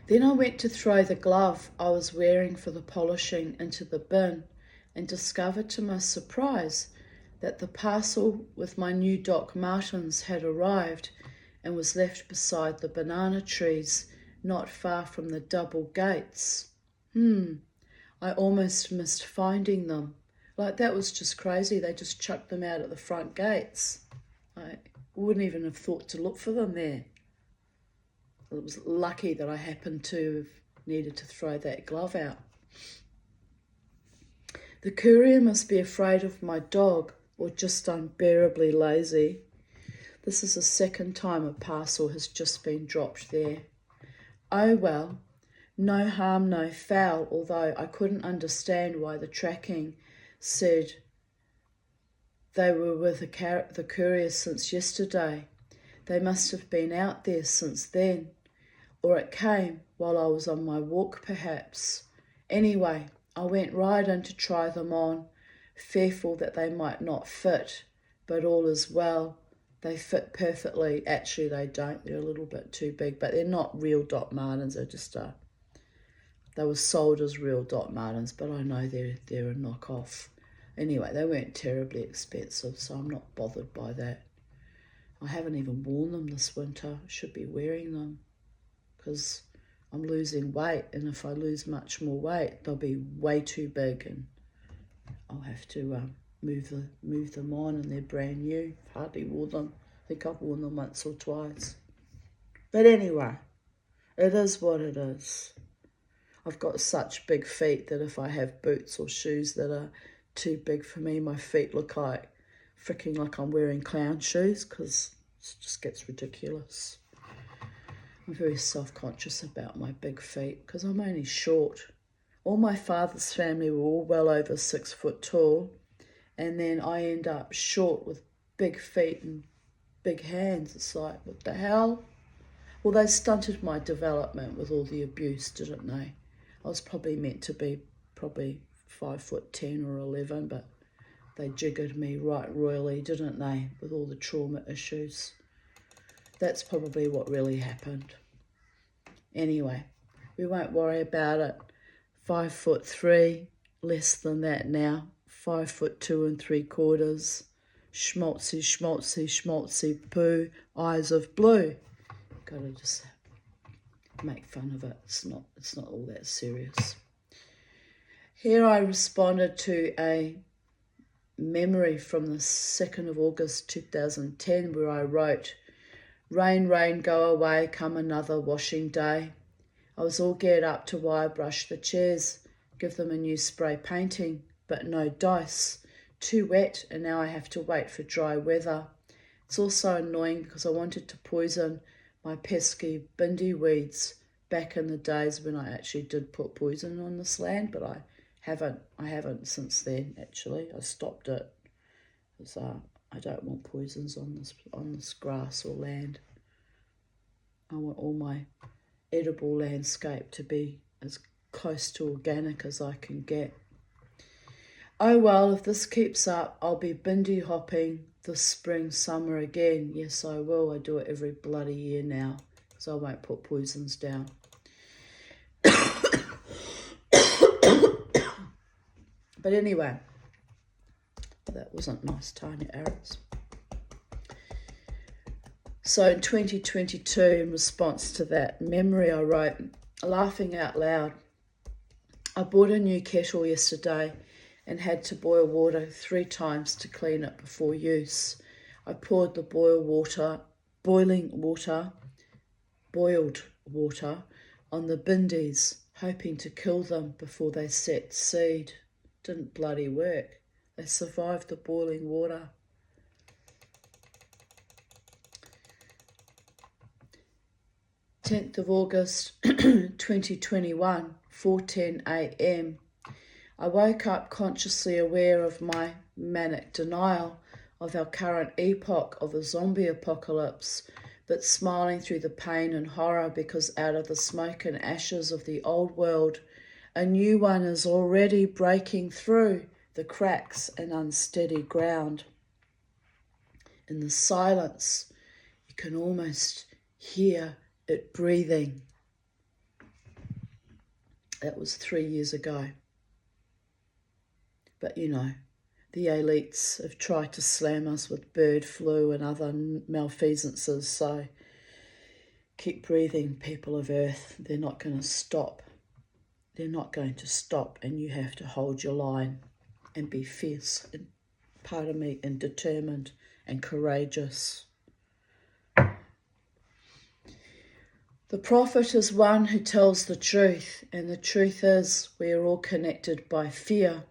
S1: Then I went to throw the glove I was wearing for the polishing into the bin and discovered to my surprise that the parcel with my new Doc Martens had arrived and was left beside the banana trees not far from the double gates. I almost missed finding them. Like, that was just crazy. They just chucked them out at the front gates. I wouldn't even have thought to look for them there. It was lucky that I happened to have needed to throw that glove out. The courier must be afraid of my dog or just unbearably lazy. This is the second time a parcel has just been dropped there. Oh well, no harm, no foul, although I couldn't understand why the tracking said they were with the courier since yesterday. They must have been out there since then, or it came while I was on my walk perhaps. Anyway, I went right in to try them on, fearful that they might not fit, but all is well. They fit perfectly. Actually, they don't. They're a little bit too big, but they're not real Doc Martens. They're just they were sold as real Doc Martens, but I know they're a knockoff. Anyway, they weren't terribly expensive, so I'm not bothered by that. I haven't even worn them this winter. I should be wearing them because I'm losing weight, and if I lose much more weight, they'll be way too big, and I'll have to move them on, and they're brand new. Hardly wore them. I think I've worn them once or twice. But anyway, it is what it is. I've got such big feet that if I have boots or shoes that are too big for me, my feet look like I'm wearing clown shoes, because it just gets ridiculous. I'm very self-conscious about my big feet because I'm only short. All my father's family were all well over 6 foot tall, and then I end up short with big feet and big hands. It's like, what the hell? Well, they stunted my development with all the abuse, didn't they? I was probably meant to be 5'10" or 11, but they jiggered me right royally, didn't they, with all the trauma issues. That's probably what really happened. Anyway, we won't worry about it. 5'3", less than that now. 5'2 3/4. Schmaltzy, schmaltzy, schmaltzy poo, eyes of blue. Gotta just make fun of it. It's not all that serious. Here I responded to a memory from the 2nd of August 2010 where I wrote, "Rain, rain, go away, come another washing day." I was all geared up to wire brush the chairs, give them a new spray painting, but no dice. Too wet, and now I have to wait for dry weather. It's also annoying because I wanted to poison my pesky bindi weeds back in the days when I actually did put poison on this land, but I haven't since then. Actually, I stopped it because I don't want poisons on this grass or land. I want all my edible landscape to be as close to organic as I can get. Oh well, if this keeps up, I'll be bindi hopping this spring, summer again. Yes, I will. I do it every bloody year now, so I won't put poisons down. But anyway, that wasn't nice, tiny arrows. So in 2022, in response to that memory, I wrote, laughing out loud, I bought a new kettle yesterday and had to boil water 3 times to clean it before use. I poured the boiled water on the bindis, hoping to kill them before they set seed. Didn't bloody work. They survived the boiling water. Tenth of August 2021, 4:10 a.m. I woke up consciously aware of my manic denial of our current epoch of a zombie apocalypse, but smiling through the pain and horror because out of the smoke and ashes of the old world, a new one is already breaking through the cracks and unsteady ground. In the silence, you can almost hear it breathing. That was 3 years ago. But you know, the elites have tried to slam us with bird flu and other malfeasances, so keep breathing, people of Earth. They're not going to stop. They're not going to stop, and you have to hold your line and be fierce and, and determined and courageous. The prophet is one who tells the truth, and the truth is we are all connected by fear,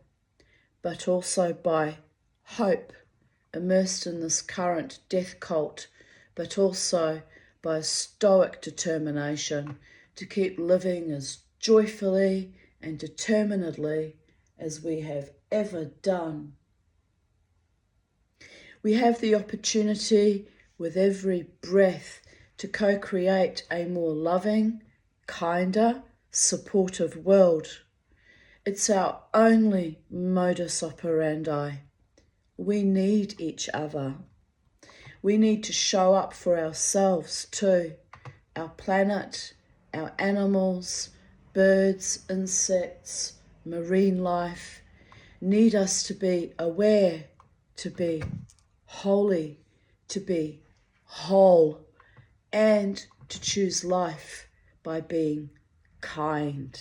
S1: but also by hope, immersed in this current death cult, but also by a stoic determination to keep living as joyfully and determinedly as we have ever done. We have the opportunity with every breath to co-create a more loving, kinder, supportive world. It's our only modus operandi. We need each other. We need to show up for ourselves too. Our planet, our animals, birds, insects, marine life need us to be aware, to be holy, to be whole, and to choose life by being kind.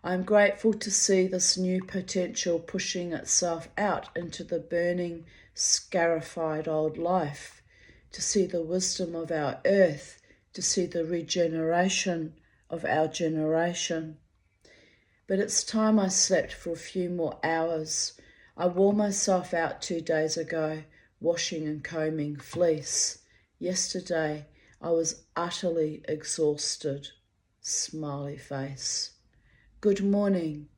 S1: I'm grateful to see this new potential pushing itself out into the burning, scarified old life, to see the wisdom of our earth, to see the regeneration of our generation. But it's time I slept for a few more hours. I wore myself out 2 days ago, washing and combing fleece. Yesterday, I was utterly exhausted. Smiley face. Good morning.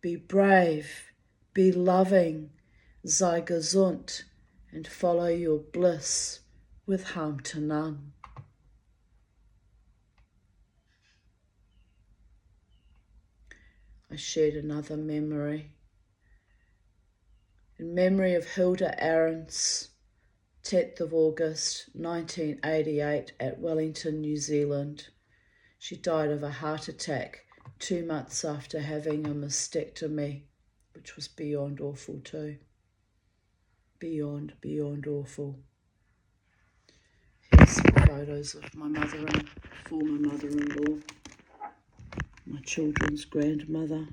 S1: Be brave, be loving, sei gesund, and follow your bliss with harm to none. I shared another memory. In memory of Hilda Ahrens, 10th of August 1988 at Wellington, New Zealand. She died of a heart attack 2 months after having a mastectomy, which was beyond awful too. Beyond awful. Here's some photos of my mother and former mother-in-law, my children's grandmother.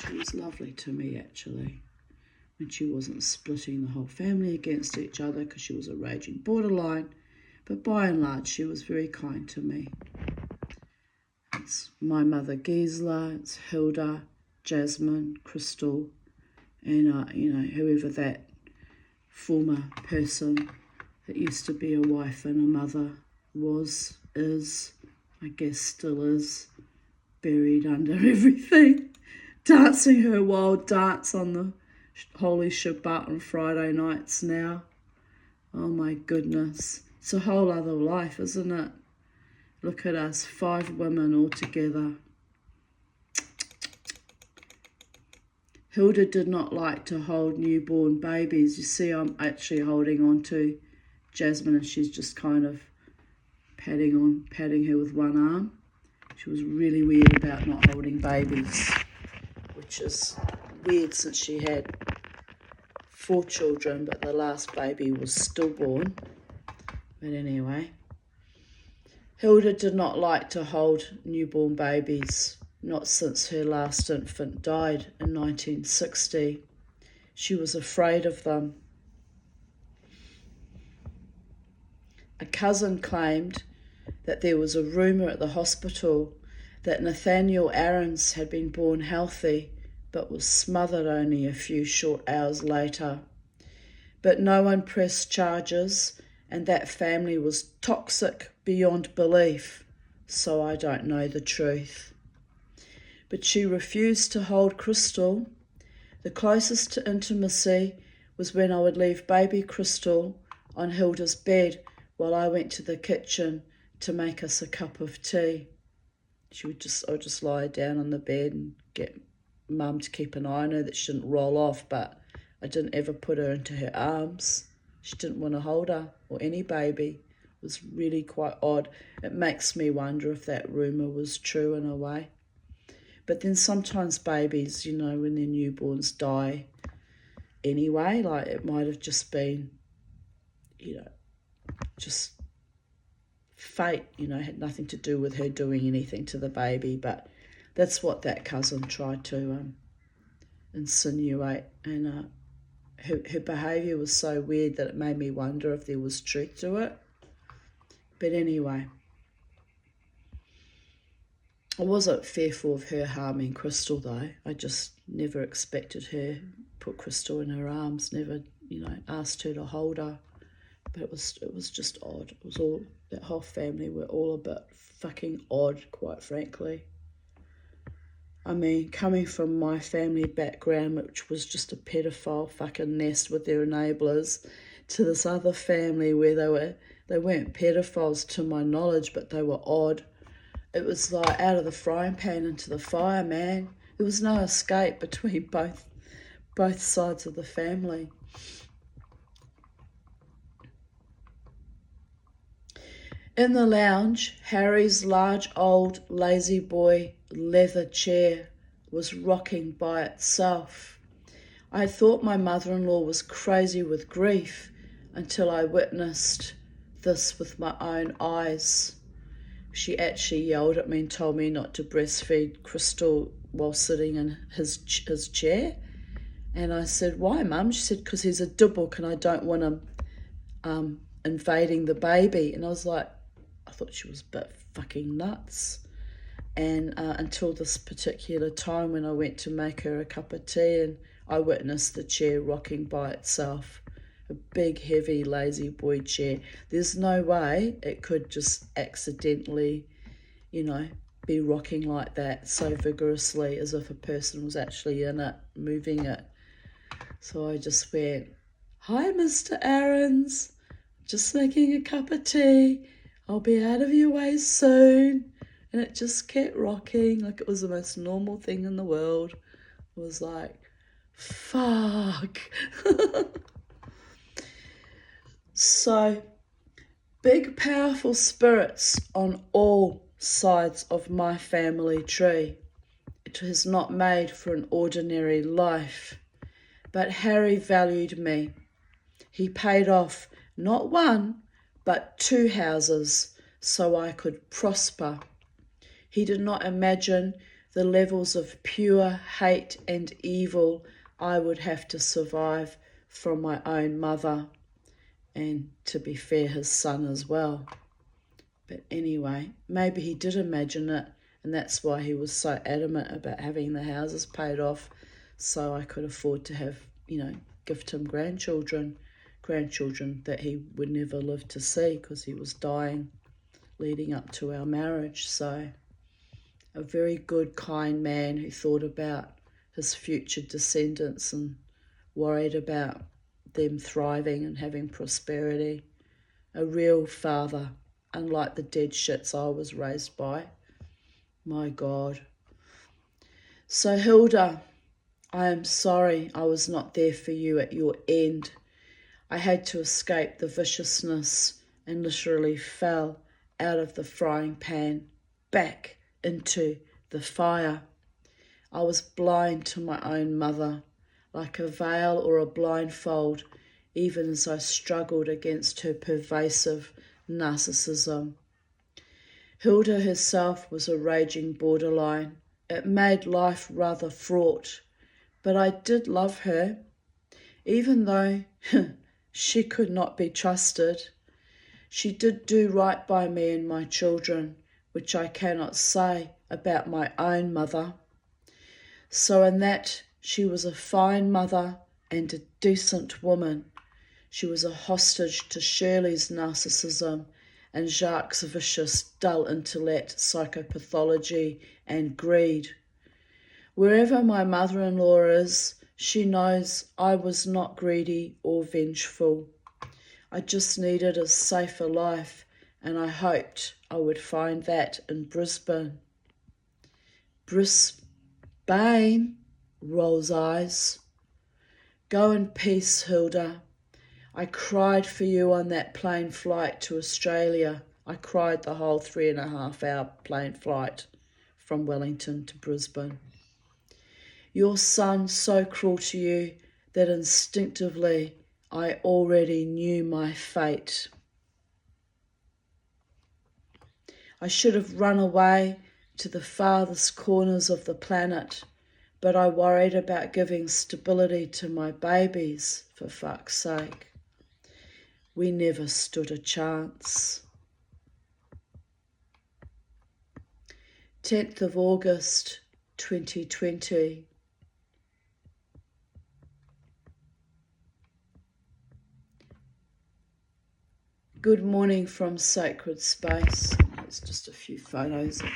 S1: She was lovely to me, actually, when she wasn't splitting the whole family against each other because she was a raging borderline. But by and large, she was very kind to me. It's my mother Gisela, it's Hilda, Jasmine, Crystal, and whoever that former person that used to be a wife and a mother was, is, I guess still is, buried under everything, dancing her wild dance on the Holy Shabbat on Friday nights now. Oh my goodness. It's a whole other life, isn't it? Look at us, 5 women all together. Hilda did not like to hold newborn babies. You see, I'm actually holding on to Jasmine and she's just kind of patting her with one arm. She was really weird about not holding babies, which is weird since she had 4 children, but the last baby was stillborn. But anyway, Hilda did not like to hold newborn babies, not since her last infant died in 1960. She was afraid of them. A cousin claimed that there was a rumour at the hospital that Nathaniel Ahrens had been born healthy but was smothered only a few short hours later. But no one pressed charges, and that family was toxic beyond belief, so I don't know the truth. But she refused to hold Crystal. The closest to intimacy was when I would leave baby Crystal on Hilda's bed while I went to the kitchen to make us a cup of tea. I would just lie down on the bed and get Mum to keep an eye on her that she didn't roll off, but I didn't ever put her into her arms. She didn't want to hold her, or any baby. It was really quite odd. It makes me wonder if that rumour was true in a way. But then sometimes babies, when their newborns die anyway, like it might have just been, just fate, had nothing to do with her doing anything to the baby. But that's what that cousin tried to insinuate. And her behaviour was so weird that it made me wonder if there was truth to it. But anyway, I wasn't fearful of her harming Crystal though. I just never expected her, put Crystal in her arms, never, asked her to hold her. But it was just odd. It was all, that whole family were all a bit fucking odd, quite frankly. I mean, coming from my family background, which was just a pedophile fucking nest with their enablers, to this other family where they weren't pedophiles to my knowledge, but they were odd. It was like out of the frying pan into the fire, man. There was no escape between both sides of the family. In the lounge, Harry's large old lazy boy leather chair was rocking by itself. I had thought my mother-in-law was crazy with grief until I witnessed this with my own eyes. She actually yelled at me and told me not to breastfeed Crystal while sitting in his chair. And I said, why, Mum? She said, because he's a dibbock and I don't want him invading the baby. And I was like, I thought she was a bit fucking nuts. And until this particular time when I went to make her a cup of tea and I witnessed the chair rocking by itself. A big, heavy, lazy boy chair. There's no way it could just accidentally, be rocking like that so vigorously as if a person was actually in it, moving it. So I just went, hi, Mr. Aarons. Just making a cup of tea. I'll be out of your way soon. And it just kept rocking like it was the most normal thing in the world. It was like, fuck. So, big powerful spirits on all sides of my family tree. It is not made for an ordinary life. But Harry valued me. He paid off not one, but 2 houses so I could prosper. He did not imagine the levels of pure hate and evil I would have to survive from my own mother. And to be fair, his son as well. But anyway, maybe he did imagine it, and that's why he was so adamant about having the houses paid off so I could afford to have, gift him grandchildren that he would never live to see because he was dying leading up to our marriage. So a very good, kind man who thought about his future descendants and worried about them thriving and having prosperity. A real father, unlike the dead shits I was raised by. My God. So Hilda, I am sorry I was not there for you at your end. I had to escape the viciousness and literally fell out of the frying pan back into the fire. I was blind to my own mother, like a veil or a blindfold, even as I struggled against her pervasive narcissism. Hilda herself was a raging borderline. It made life rather fraught, but I did love her, even though she could not be trusted. She did do right by me and my children, which I cannot say about my own mother. So in that, she was a fine mother and a decent woman. She was a hostage to Shirley's narcissism and Jacques' vicious, dull intellect, psychopathology and greed. Wherever my mother-in-law is, she knows I was not greedy or vengeful. I just needed a safer life, and I hoped I would find that in Brisbane. Brisbane rolls eyes. Go in peace, Hilda. I cried for you on that plane flight to Australia. I cried the whole 3.5-hour plane flight from Wellington to Brisbane. Your son so cruel to you that instinctively I already knew my fate. I should have run away to the farthest corners of the planet, but I worried about giving stability to my babies, for fuck's sake. We never stood a chance. 10th of August, 2020. Good morning from Sacred Space. It's just a few photos of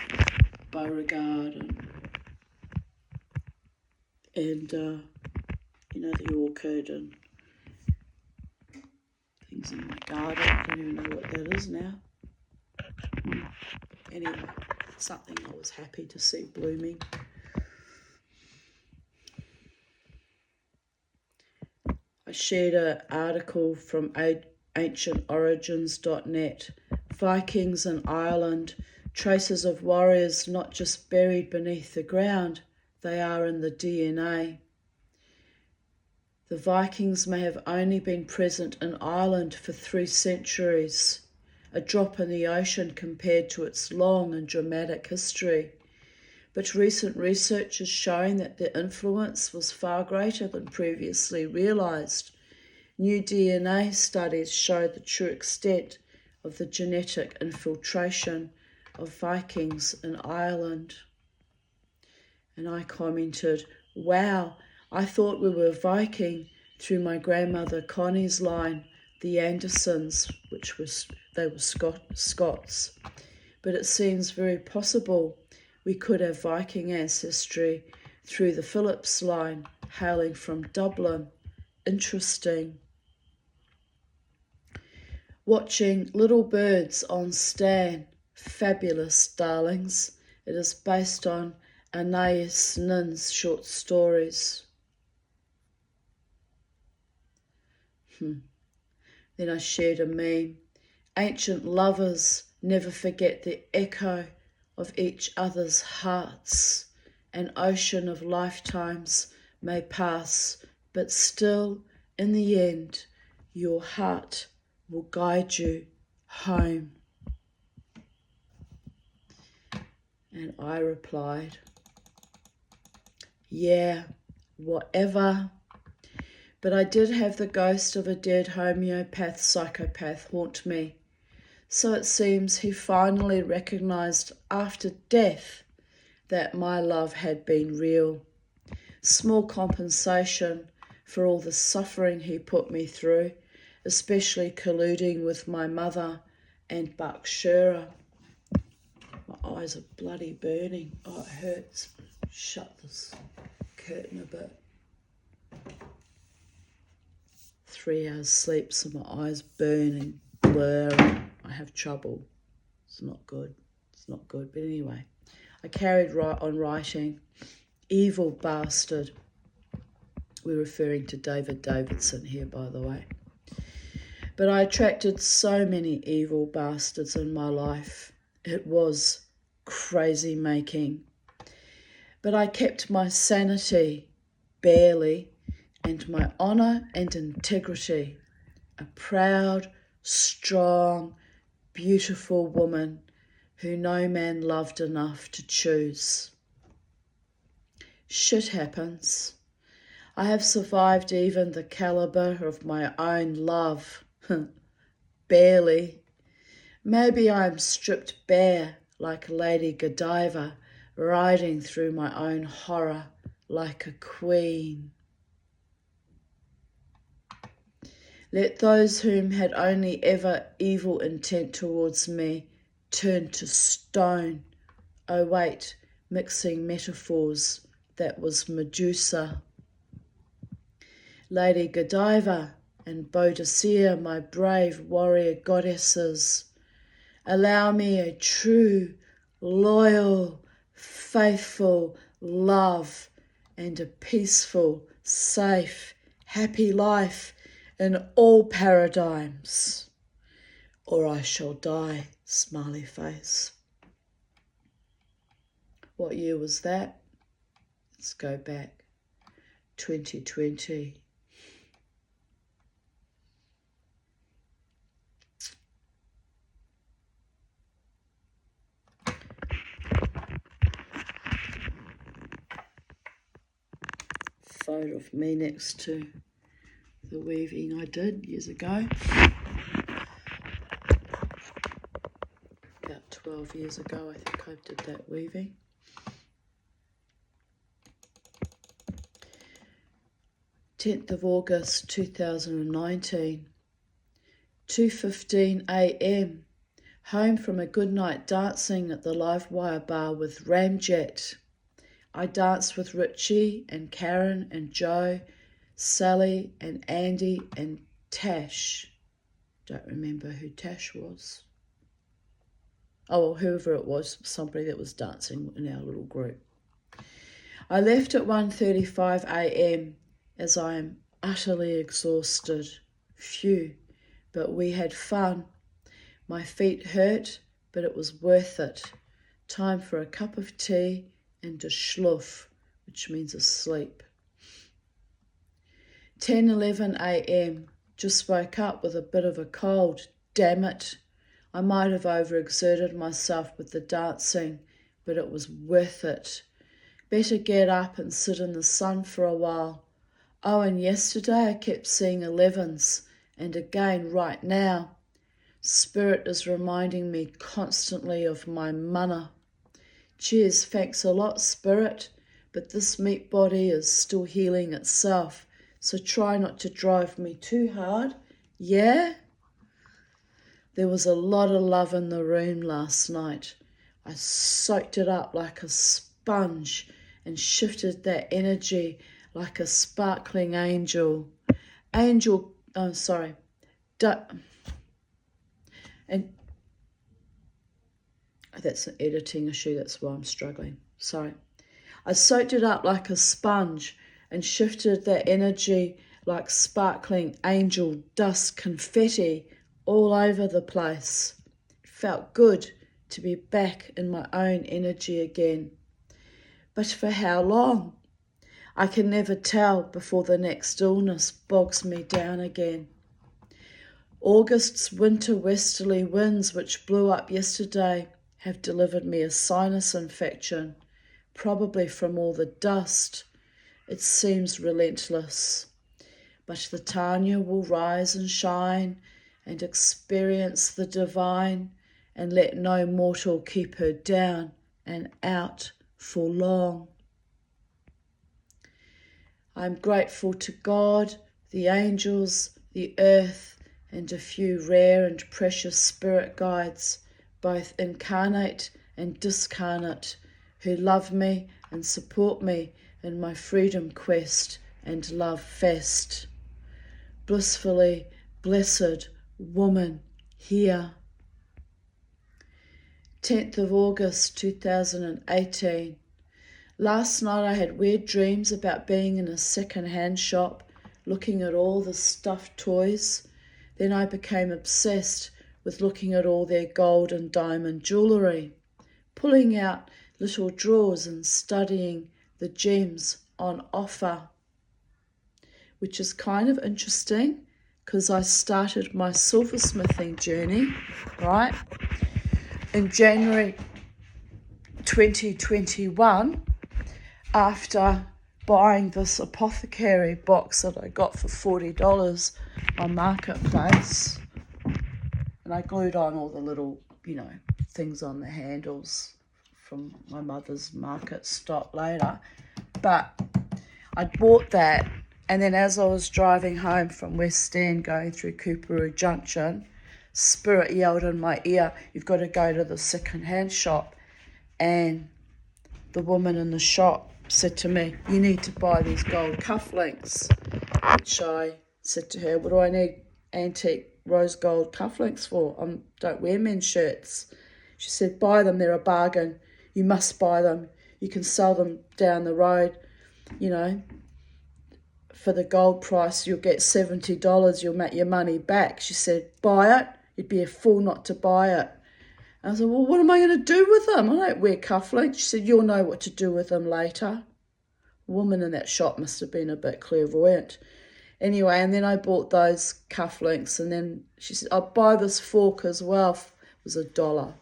S1: Beauregard and the orchid and things in my garden. I don't even know what that is now. Anyway, something I was happy to see blooming. I shared an article from ancientorigins.net. Vikings in Ireland, traces of warriors not just buried beneath the ground, they are in the DNA. The Vikings may have only been present in Ireland for 3 centuries, a drop in the ocean compared to its long and dramatic history. But recent research is showing that their influence was far greater than previously realised. New DNA studies show the true extent of the genetic infiltration of Vikings in Ireland. And I commented, wow, I thought we were Viking through my grandmother Connie's line, the Andersons, they were Scots. But it seems very possible we could have Viking ancestry through the Phillips line, hailing from Dublin. Interesting. Watching Little Birds on Stan, fabulous, darlings. It is based on Anais Nin's short stories. Then I shared a meme. Ancient lovers never forget the echo of each other's hearts. An ocean of lifetimes may pass, but still, in the end, your heart will guide you home. And I replied, yeah, whatever. But I did have the ghost of a dead homeopath psychopath haunt me. So it seems he finally recognised after death that my love had been real. Small compensation for all the suffering he put me through, especially colluding with my mother and Buck Shearer. My eyes are bloody burning. Oh, it hurts. Shut this curtain a bit. 3 hours sleep, so my eyes burning, blurring. I have trouble. It's not good. It's not good. But anyway, I carried on writing. Evil bastard. We're referring to David Davidson here, by the way. But I attracted so many evil bastards in my life. It was crazy making. But I kept my sanity, barely, and my honour and integrity. A proud, strong, beautiful woman who no man loved enough to choose. Shit happens. I have survived even the calibre of my own love. Barely. Maybe I am stripped bare like Lady Godiva, riding through my own horror like a queen. Let those whom had only ever evil intent towards me turn to stone. Oh wait, mixing metaphors, that was Medusa. Lady Godiva and Boadicea, my brave warrior goddesses, allow me a true, loyal, faithful love and a peaceful, safe, happy life in all paradigms, or I shall die, smiley face. What year was that? Let's go back. 2020. Photo of me next to the weaving I did years ago. About 12 years ago, I think I did that weaving. 10th of August 2019, 2:15 a.m. Home from a good night dancing at the Livewire bar with Ramjet. I danced with Richie and Karen and Joe, Sally and Andy and Tash. Don't remember who Tash was. Oh, well, whoever it was, somebody that was dancing in our little group. I left at 1:35 a.m. as I am utterly exhausted. Phew, but we had fun. My feet hurt, but it was worth it. Time for a cup of tea and a schluff, which means a sleep. 10:11 a.m. Just woke up with a bit of a cold. Damn it. I might have overexerted myself with the dancing, but it was worth it. Better get up and sit in the sun for a while. Oh, and yesterday I kept seeing 11s, and again right now. Spirit is reminding me constantly of my mana. Cheers, thanks a lot, Spirit, but this meat body is still healing itself, so try not to drive me too hard, yeah? There was a lot of love in the room last night. I soaked it up like a sponge and shifted that energy like a sparkling angel. And that's an editing issue, that's why I'm struggling. Sorry. I soaked it up like a sponge and shifted that energy like sparkling angel dust confetti all over the place. It felt good to be back in my own energy again. But for how long? I can never tell before the next illness bogs me down again. August's winter westerly winds, which blew up yesterday, have delivered me a sinus infection, probably from all the dust. It seems relentless. But the Tanya will rise and shine and experience the divine, and let no mortal keep her down and out for long. I'm grateful to God, the angels, the earth, and a few rare and precious spirit guides, both incarnate and discarnate, who love me and support me in my freedom quest and love fest. Blissfully blessed woman here. 10th of August 2018. Last night I had weird dreams about being in a second-hand shop, looking at all the stuffed toys. Then I became obsessed with looking at all their gold and diamond jewellery, pulling out little drawers and studying the gems on offer, which is kind of interesting because I started my silversmithing journey, right, in January 2021 after buying this apothecary box that I got for $40 on Marketplace. And I glued on all the little, things on the handles from my mother's market stock later. But I bought that, and then as I was driving home from West End going through Coorparoo Junction, Spirit yelled in my ear, "You've got to go to the second-hand shop." And the woman in the shop said to me, "You need to buy these gold cufflinks," which I said to her, "What do I need antique rose gold cufflinks for? I don't wear men's shirts." She said, "Buy them, they're a bargain. You must buy them. You can sell them down the road, for the gold price. You'll get $70, you'll make your money back." She said, "Buy it. You'd be a fool not to buy it." I said, "Well, what am I going to do with them? I don't wear cufflinks." She said, "You'll know what to do with them later." The woman in that shop must have been a bit clairvoyant. Anyway, and then I bought those cufflinks, and then she said, "I'll buy this fork as well." It was $1.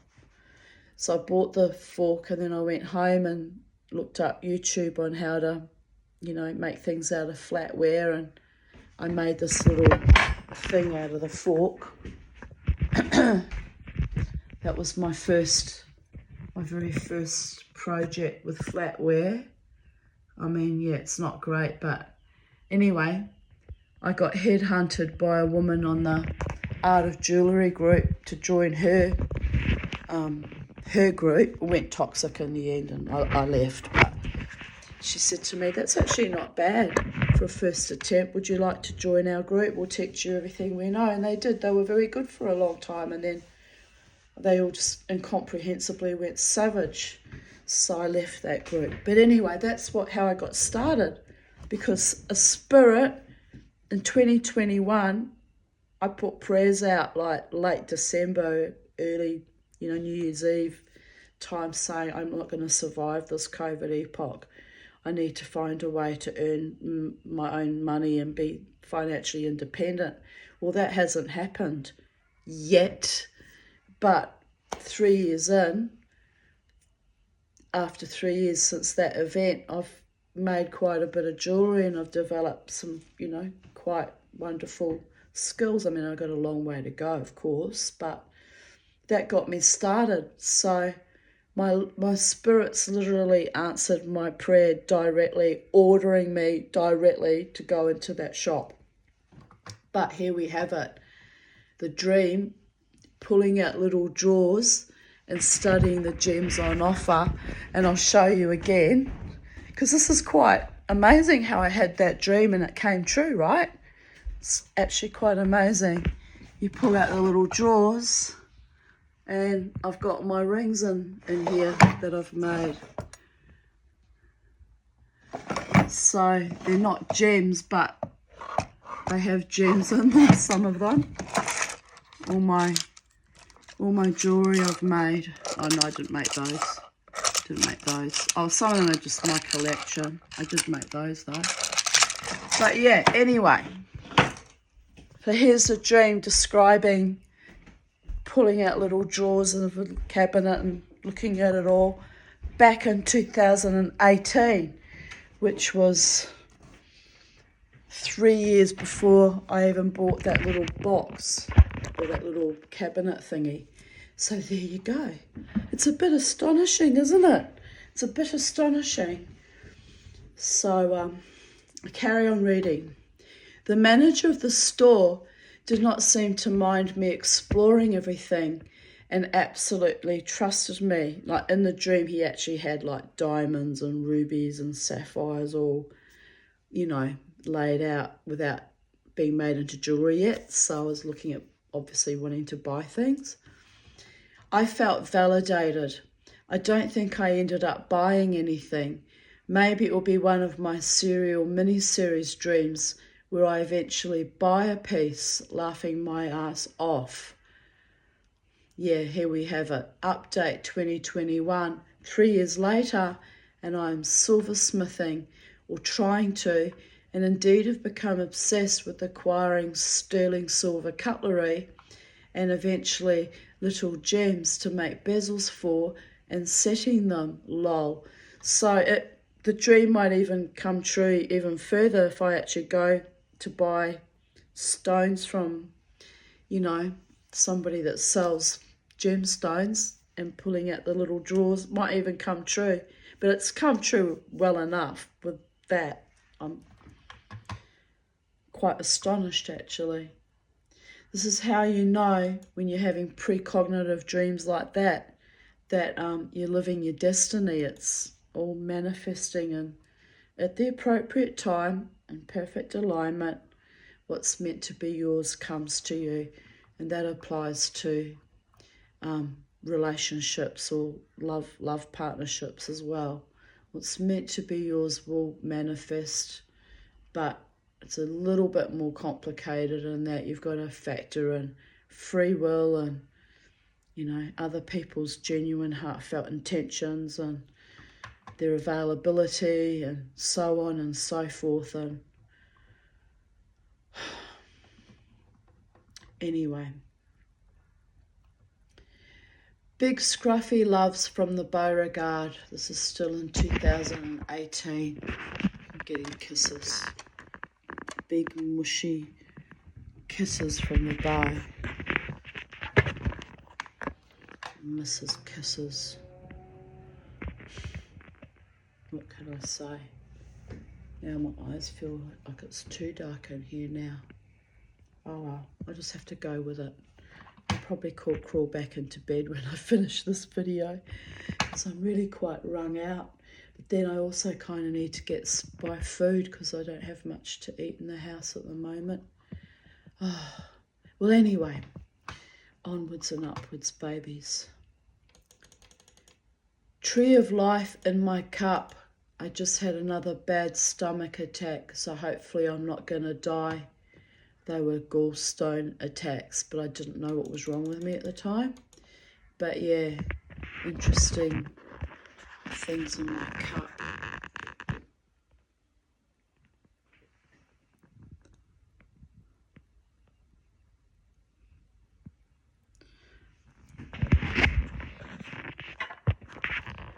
S1: So I bought the fork, and then I went home and looked up YouTube on how to, make things out of flatware, and I made this little thing out of the fork. That was my very first project with flatware. It's not great, but anyway, I got headhunted by a woman on the Art of Jewellery group to join her group. Went toxic in the end, and I left. But she said to me, "That's actually not bad for a first attempt. Would you like to join our group? We'll teach you everything we know." And they did. They were very good for a long time, and then they all just incomprehensibly went savage. So I left that group. But anyway, that's how I got started, because a spirit in 2021, I put prayers out like late December, early, New Year's Eve time, saying I'm not going to survive this COVID epoch. I need to find a way to earn my own money and be financially independent. Well, that hasn't happened yet, but 3 years in, after 3 years since that event, I've made quite a bit of jewellery and I've developed some, quite wonderful skills. I mean, I've got a long way to go, of course, but that got me started. So my spirits literally answered my prayer directly, ordering me directly to go into that shop. But here we have it. The dream, pulling out little drawers and studying the gems on offer. And I'll show you again, because this is quite amazing how I had that dream and it came true, right? It's actually quite amazing. You pull out the little drawers and I've got my rings in here that I've made. So they're not gems, but they have gems in them, some of them. All my jewellery I've made. Oh no, I didn't make those. Oh, some of them are just my collection. I did make those though. But yeah, anyway. So here's a dream describing pulling out little drawers of a cabinet and looking at it all back in 2018, which was 3 years before I even bought that little box or that little cabinet thingy. So there you go. It's a bit astonishing, isn't it? It's a bit astonishing. So I carry on reading. The manager of the store did not seem to mind me exploring everything and absolutely trusted me. Like in the dream, he actually had like diamonds and rubies and sapphires all, laid out without being made into jewellery yet. So I was looking at obviously wanting to buy things. I felt validated. I don't think I ended up buying anything. Maybe it will be one of my serial mini-series dreams where I eventually buy a piece, laughing my ass off. Yeah, here we have it. Update 2021, 3 years later, and I'm silversmithing, or trying to, and indeed have become obsessed with acquiring sterling silver cutlery and eventually little gems to make bezels for and setting them, lol. So the dream might even come true even further if I actually go to buy stones from, somebody that sells gemstones, and pulling out the little drawers might even come true. But it's come true well enough with that. I'm quite astonished, actually. This is how you know when you're having precognitive dreams like that you're living your destiny. It's all manifesting, and at the appropriate time, in perfect alignment, what's meant to be yours comes to you. And that applies to relationships or love partnerships as well. What's meant to be yours will manifest, but it's a little bit more complicated in that you've got to factor in free will and, other people's genuine heartfelt intentions and their availability and so on and so forth. And anyway, big scruffy loves from the Beauregard. This is still in 2018. I'm getting kisses. Big mushy kisses from the bow. Mrs. Kisses. What can I say? Now my eyes feel like it's too dark in here now. Oh well, I'll just have to go with it. I'll probably crawl back into bed when I finish this video, because I'm really quite wrung out. But then I also kind of need to buy food because I don't have much to eat in the house at the moment. Oh, well, anyway, onwards and upwards, babies. Tree of life in my cup. I just had another bad stomach attack, so hopefully I'm not going to die. they were gallstone attacks, but I didn't know what was wrong with me at the time. But yeah, interesting things in my cup.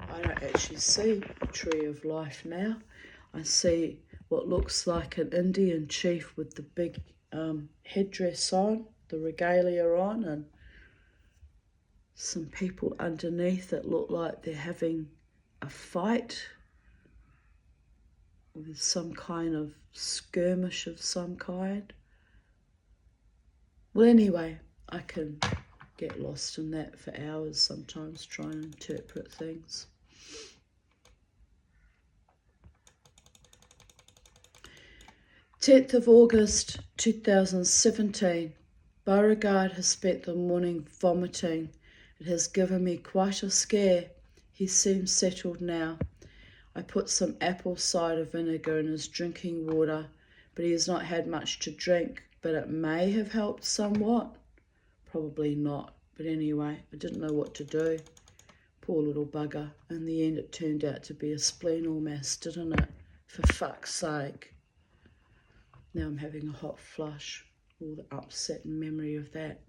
S1: I don't actually see a tree of life now. I see what looks like an Indian chief with the big headdress on, the regalia on, and some people underneath that look like they're having a fight with some kind of skirmish of some kind. Well, anyway, I can get lost in that for hours sometimes trying to interpret things. 10th of August 2017. Beauregard has spent the morning vomiting. It has given me quite a scare. He seems settled now. I put some apple cider vinegar in his drinking water, but he has not had much to drink, but it may have helped somewhat. Probably not, but anyway, I didn't know what to do. Poor little bugger. In the end, it turned out to be a spleenal mass, didn't it? For fuck's sake. Now I'm having a hot flush, all the upset and memory of that.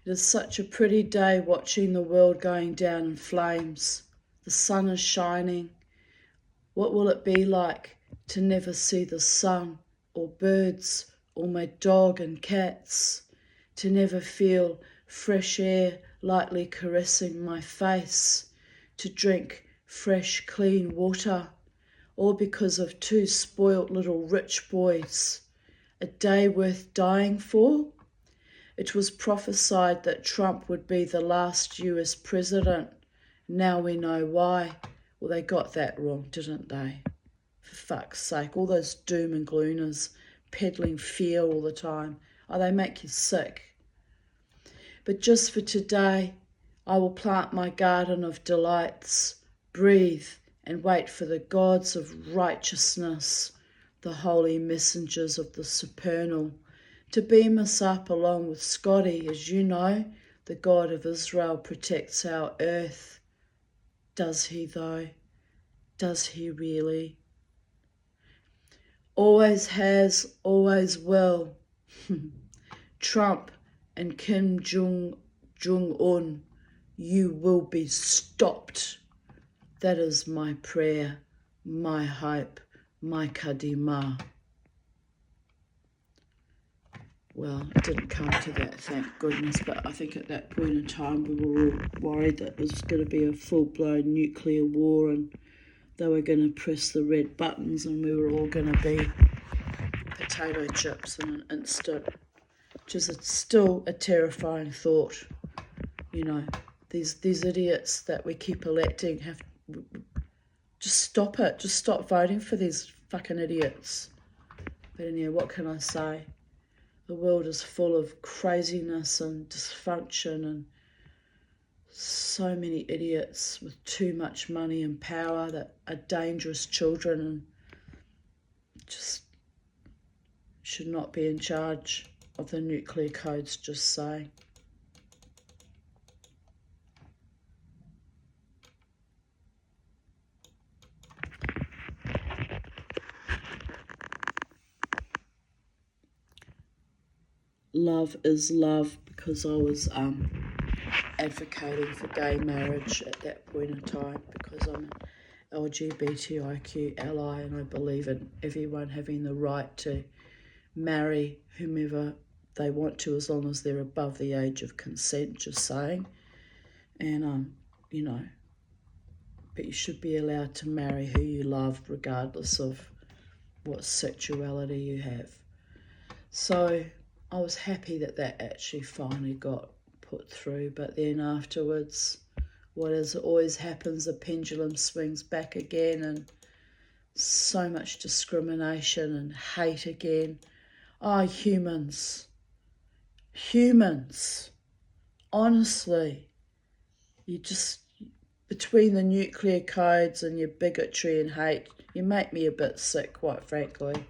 S1: It is such a pretty day watching the world going down in flames. The sun is shining. What will it be like to never see the sun or birds or my dog and cats? To never feel fresh air lightly caressing my face? To drink fresh, clean water? All because of two spoilt little rich boys. A day worth dying for? It was prophesied that Trump would be the last US president. Now we know why. Well, they got that wrong, didn't they? For fuck's sake, all those doom and gloomers peddling fear all the time. Oh, they make you sick. But just for today, I will plant my garden of delights, breathe, and wait for the gods of righteousness, the holy messengers of the supernal, to beam us up along with Scotty. As you know, the God of Israel protects our earth. Does he though? Does he really? Always has, always will. Trump and Kim Jong-un, you will be stopped. That is my prayer, my hope, my kadima. Well, it didn't come to that, thank goodness, but I think at that point in time we were all worried that it was going to be a full-blown nuclear war and they were going to press the red buttons and we were all going to be potato chips in an instant, which is still a terrifying thought. You know, these idiots that we keep electing have just stop it. Just stop voting for these fucking idiots. But anyway, what can I say? The world is full of craziness and dysfunction and so many idiots with too much money and power that are dangerous children and just should not be in charge of the nuclear codes, just say. Love is love, because I was advocating for gay marriage at that point in time, because I'm an LGBTIQ ally and I believe in everyone having the right to marry whomever they want to, as long as they're above the age of consent, just saying. And you know, but you should be allowed to marry who you love regardless of what sexuality you have. So I was happy that that actually finally got put through, but then afterwards, what as always happens, the pendulum swings back again and so much discrimination and hate again. Oh, humans, honestly, you just, between the nuclear codes and your bigotry and hate, you make me a bit sick, quite frankly.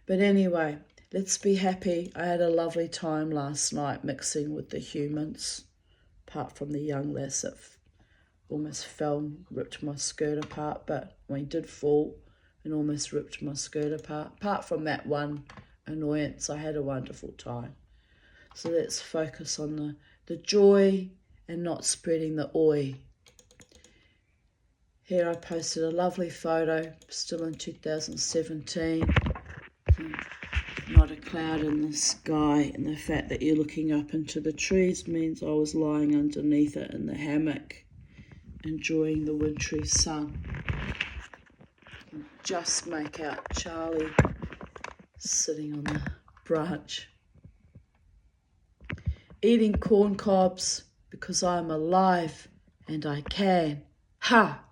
S1: But anyway, let's be happy. I had a lovely time last night mixing with the humans, apart from the young lass that almost fell and ripped my skirt apart, but we did fall and almost ripped my skirt apart. Apart from that one annoyance, I had a wonderful time. So let's focus on the joy and not spreading the oi. Here I posted a lovely photo, still in 2017. Not a cloud in the sky, and the fact that you're looking up into the trees means I was lying underneath it in the hammock, enjoying the wintry sun. You can just make out Charlie sitting on the branch, eating corn cobs because I'm alive and I can. Ha!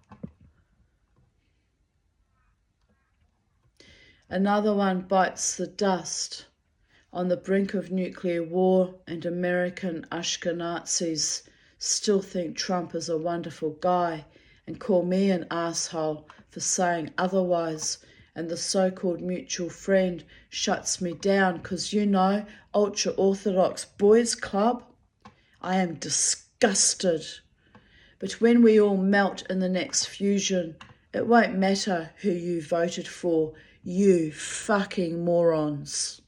S1: Another one bites the dust. On the brink of nuclear war, and American Ashkenazis still think Trump is a wonderful guy and call me an asshole for saying otherwise, and the so-called mutual friend shuts me down because, you know, ultra-orthodox boys club. I am disgusted. But when we all melt in the next fusion, it won't matter who you voted for, you fucking morons.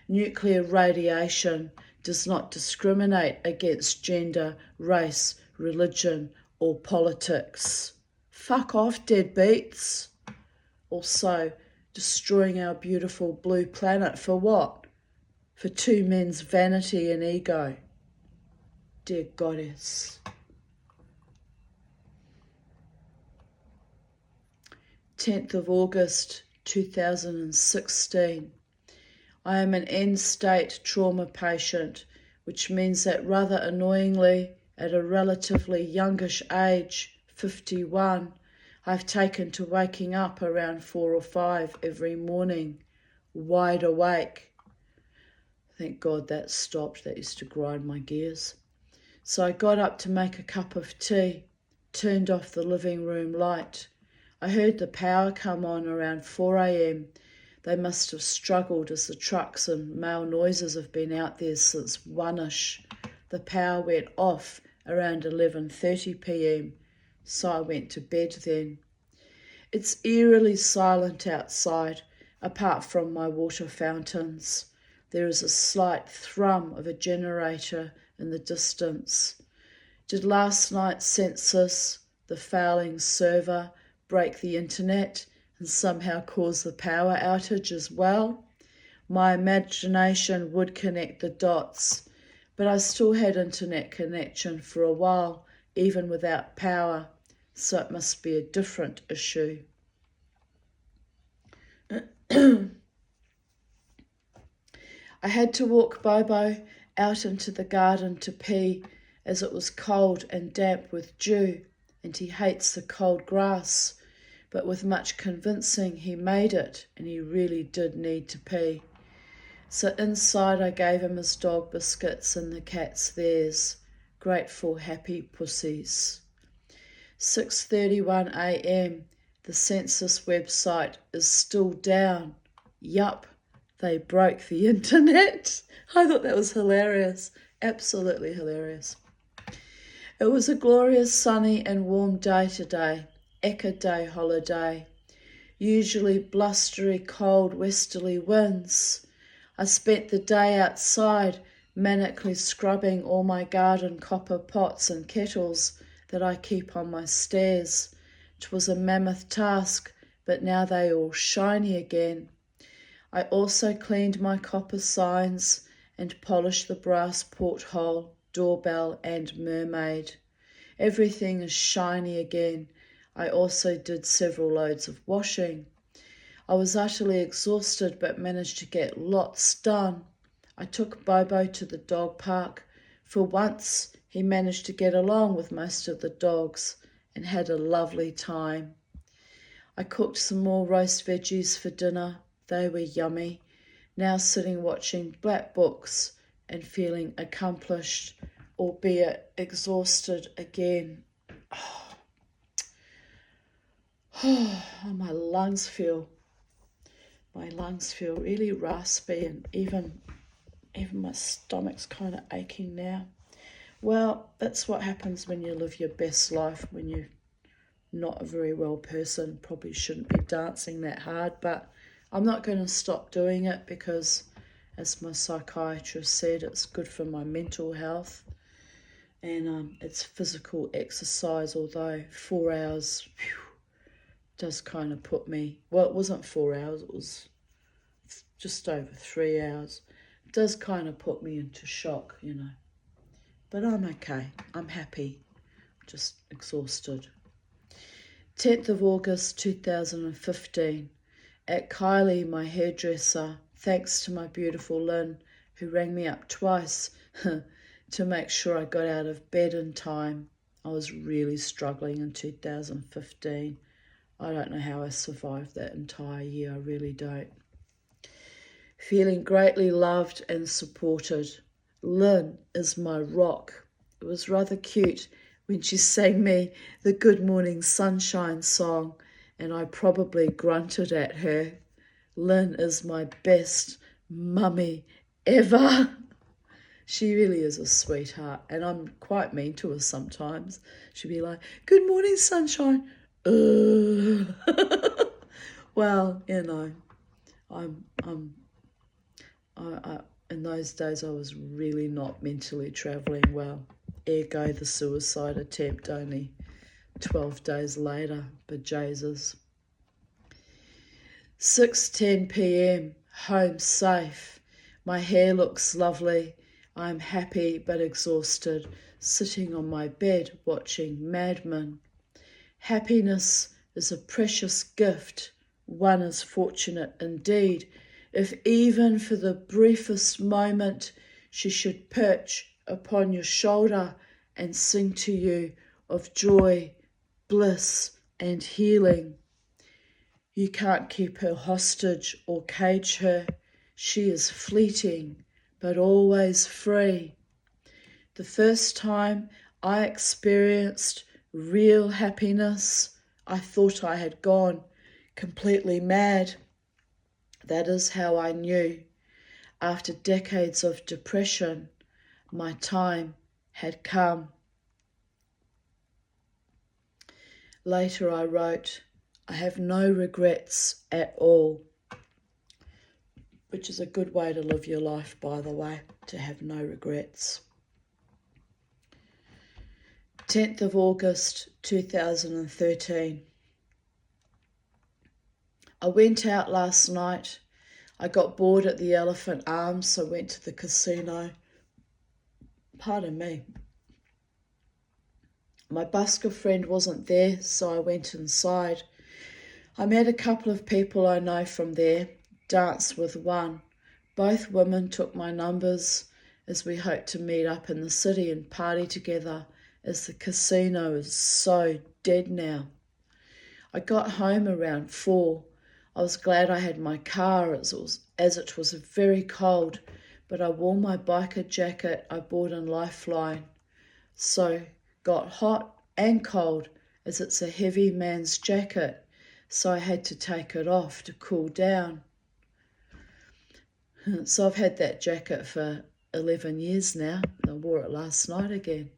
S1: Nuclear radiation does not discriminate against gender, race, religion, or politics. Fuck off, deadbeats. Also, destroying our beautiful blue planet for what? For two men's vanity and ego. Dear Goddess. 10th of August 2016. I am an end-state trauma patient, which means that rather annoyingly, at a relatively youngish age, 51, I've taken to waking up around 4 or 5 every morning, wide awake. Thank God that stopped. That used to grind my gears. So I got up to make a cup of tea, turned off the living room light. I heard the power come on around 4 a.m. They must have struggled as the trucks and mail noises have been out there since 1ish. The power went off around 11:30 p.m, so I went to bed then. It's eerily silent outside, apart from my water fountains. There is a slight thrum of a generator in the distance. Did last night's census, the failing server, break the internet and somehow cause the power outage as well? My imagination would connect the dots, but I still had internet connection for a while, even without power, so it must be a different issue. I had to walk Bobo out into the garden to pee, as it was cold and damp with dew, and he hates the cold grass. But with much convincing he made it, and he really did need to pee. So inside I gave him his dog biscuits and the cat's theirs. Grateful, happy pussies. 6:31 a.m. The census website is still down. Yup, they broke the internet. I thought that was hilarious. Absolutely hilarious. It was a glorious sunny and warm day today. Eka Day holiday. Usually blustery, cold, westerly winds. I spent the day outside, manically scrubbing all my garden copper pots and kettles that I keep on my stairs. 'Twas a mammoth task, but now they all shiny again. I also cleaned my copper signs and polished the brass porthole, doorbell and mermaid. Everything is shiny again. I also did several loads of washing. I was utterly exhausted but managed to get lots done. I took Bobo to the dog park. For once he managed to get along with most of the dogs and had a lovely time. I cooked some more roast veggies for dinner. They were yummy. Now sitting watching black books and feeling accomplished, albeit exhausted again. Oh, my lungs feel My lungs feel really raspy, and even my stomach's kind of aching now. Well, that's what happens when you live your best life, when you're not a very well person. Probably shouldn't be dancing that hard, but I'm not going to stop doing it because, as my psychiatrist said, it's good for my mental health, and it's physical exercise, although 4 hours does kind of put me, well, it wasn't 4 hours, it was just over 3 hours. It does kind of put me into shock, but I'm okay. I'm happy, just exhausted. 10th of August 2015, at Kylie, my hairdresser, thanks to my beautiful Lynn, who rang me up twice to make sure I got out of bed in time. I was really struggling in 2015. I don't know how I survived that entire year, I really don't. Feeling greatly loved and supported. Lynn is my rock. It was rather cute when she sang me the Good Morning Sunshine song, and I probably grunted at her. Lynn is my best mummy ever. She really is a sweetheart, and I'm quite mean to her sometimes. She'll be like, "Good morning, sunshine." Well, in those days I was really not mentally travelling well. Ergo the suicide attempt only 12 days later, bejesus. 6:10 p.m, home safe. My hair looks lovely. I'm happy but exhausted, sitting on my bed watching Mad Men. Happiness is a precious gift. One is fortunate indeed if even for the briefest moment she should perch upon your shoulder and sing to you of joy, bliss, and healing. You can't keep her hostage or cage her. She is fleeting, but always free. The first time I experienced real happiness, I thought I had gone completely mad. That is how I knew. After decades of depression, my time had come. Later I wrote, I have no regrets at all, which is a good way to live your life, by the way, to have no regrets. 10th of August 2013. I went out last night. I got bored at the Elephant Arms, so I went to the casino. Pardon me. My busker friend wasn't there, so I went inside. I met a couple of people I know from there, danced with one. Both women took my numbers as we hoped to meet up in the city and party together, as the casino is so dead now. I got home around 4. I was glad I had my car as it was very cold, but I wore my biker jacket I bought in Lifeline. So got hot and cold as it's a heavy man's jacket, so I had to take it off to cool down. So I've had that jacket for 11 years now. I wore it last night again.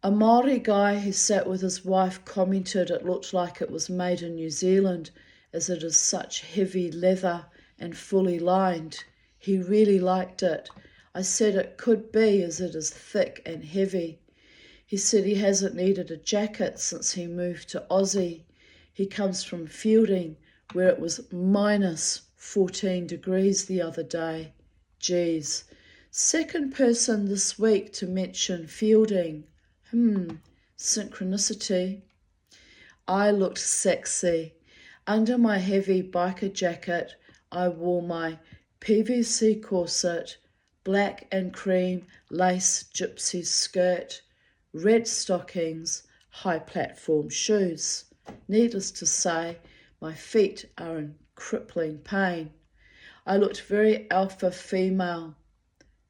S1: A Māori guy who sat with his wife commented it looked like it was made in New Zealand, as it is such heavy leather and fully lined. He really liked it. I said it could be, as it is thick and heavy. He said he hasn't needed a jacket since he moved to Aussie. He comes from Fielding, where it was minus 14 degrees the other day. Geez. Second person this week to mention Fielding. Synchronicity. I looked sexy. Under my heavy biker jacket, I wore my PVC corset, black and cream lace gypsy skirt, red stockings, high platform shoes. Needless to say, my feet are in crippling pain. I looked very alpha female.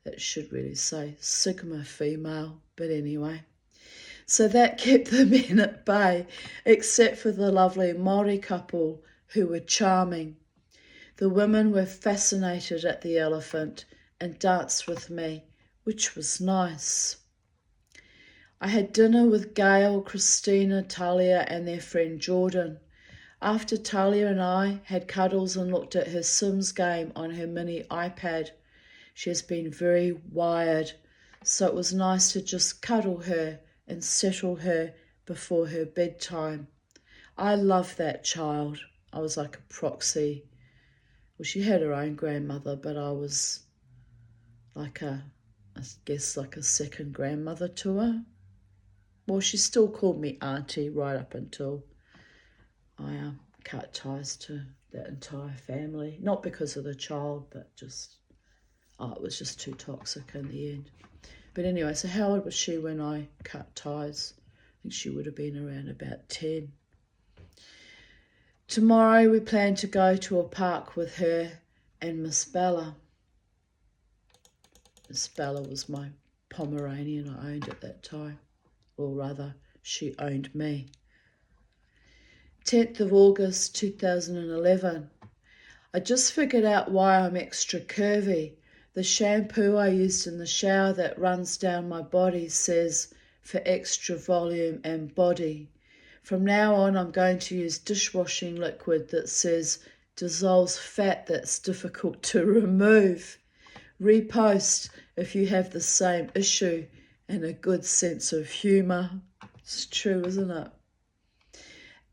S1: That should really say Sigma female, but anyway. So that kept the men at bay, except for the lovely Māori couple who were charming. The women were fascinated at the elephant and danced with me, which was nice. I had dinner with Gail, Christina, Talia and their friend Jordan. After Talia and I had cuddles and looked at her Sims game on her mini iPad, she has been very wired, so it was nice to just cuddle her and settle her before her bedtime. I love that child. I was like a proxy. Well, she had her own grandmother, but I was like I guess like a second grandmother to her. Well, she still called me auntie right up until I cut ties to that entire family. Not because of the child, but just, it was just too toxic in the end. But anyway, so how old was she when I cut ties? I think she would have been around about 10. Tomorrow we plan to go to a park with her and Miss Bella. Miss Bella was my Pomeranian I owned at that time. Or rather, she owned me. 10th of August 2011. I just figured out why I'm extra curvy. The shampoo I used in the shower that runs down my body says for extra volume and body. From now on, I'm going to use dishwashing liquid that says dissolves fat that's difficult to remove. Repost if you have the same issue and a good sense of humour. It's true, isn't it?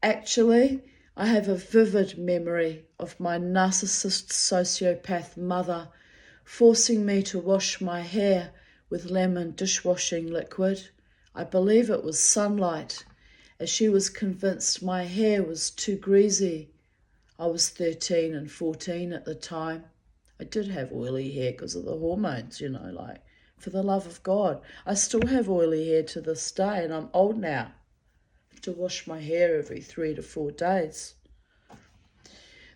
S1: Actually, I have a vivid memory of my narcissist sociopath mother forcing me to wash my hair with lemon dishwashing liquid. I believe it was Sunlight, as she was convinced my hair was too greasy. I was 13 and 14 at the time. I did have oily hair because of the hormones, like, for the love of God. I still have oily hair to this day, and I'm old now. I have to wash my hair every 3 to 4 days.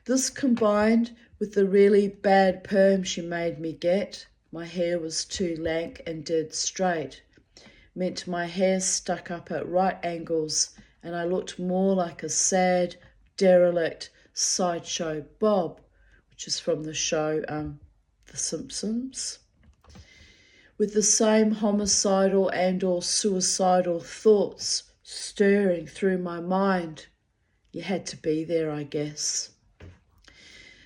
S1: This combined with the really bad perm she made me get, my hair was too lank and dead straight, meant my hair stuck up at right angles and I looked more like a sad, derelict sideshow Bob, which is from the show The Simpsons. With the same homicidal and or suicidal thoughts stirring through my mind. You had to be there, I guess.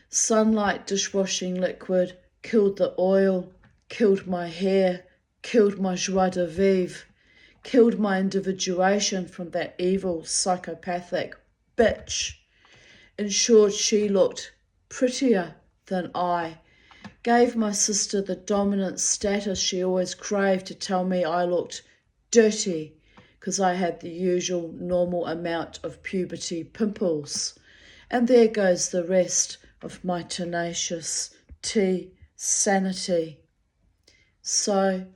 S1: Sunlight dishwashing liquid killed the oil, killed my hair, killed my joie de vivre, killed my individuation from that evil psychopathic bitch. Ensured she looked prettier than I, gave my sister the dominant status she always craved to tell me I looked dirty because I had the usual normal amount of puberty pimples. And there goes the rest of my tenacious T sanity. So,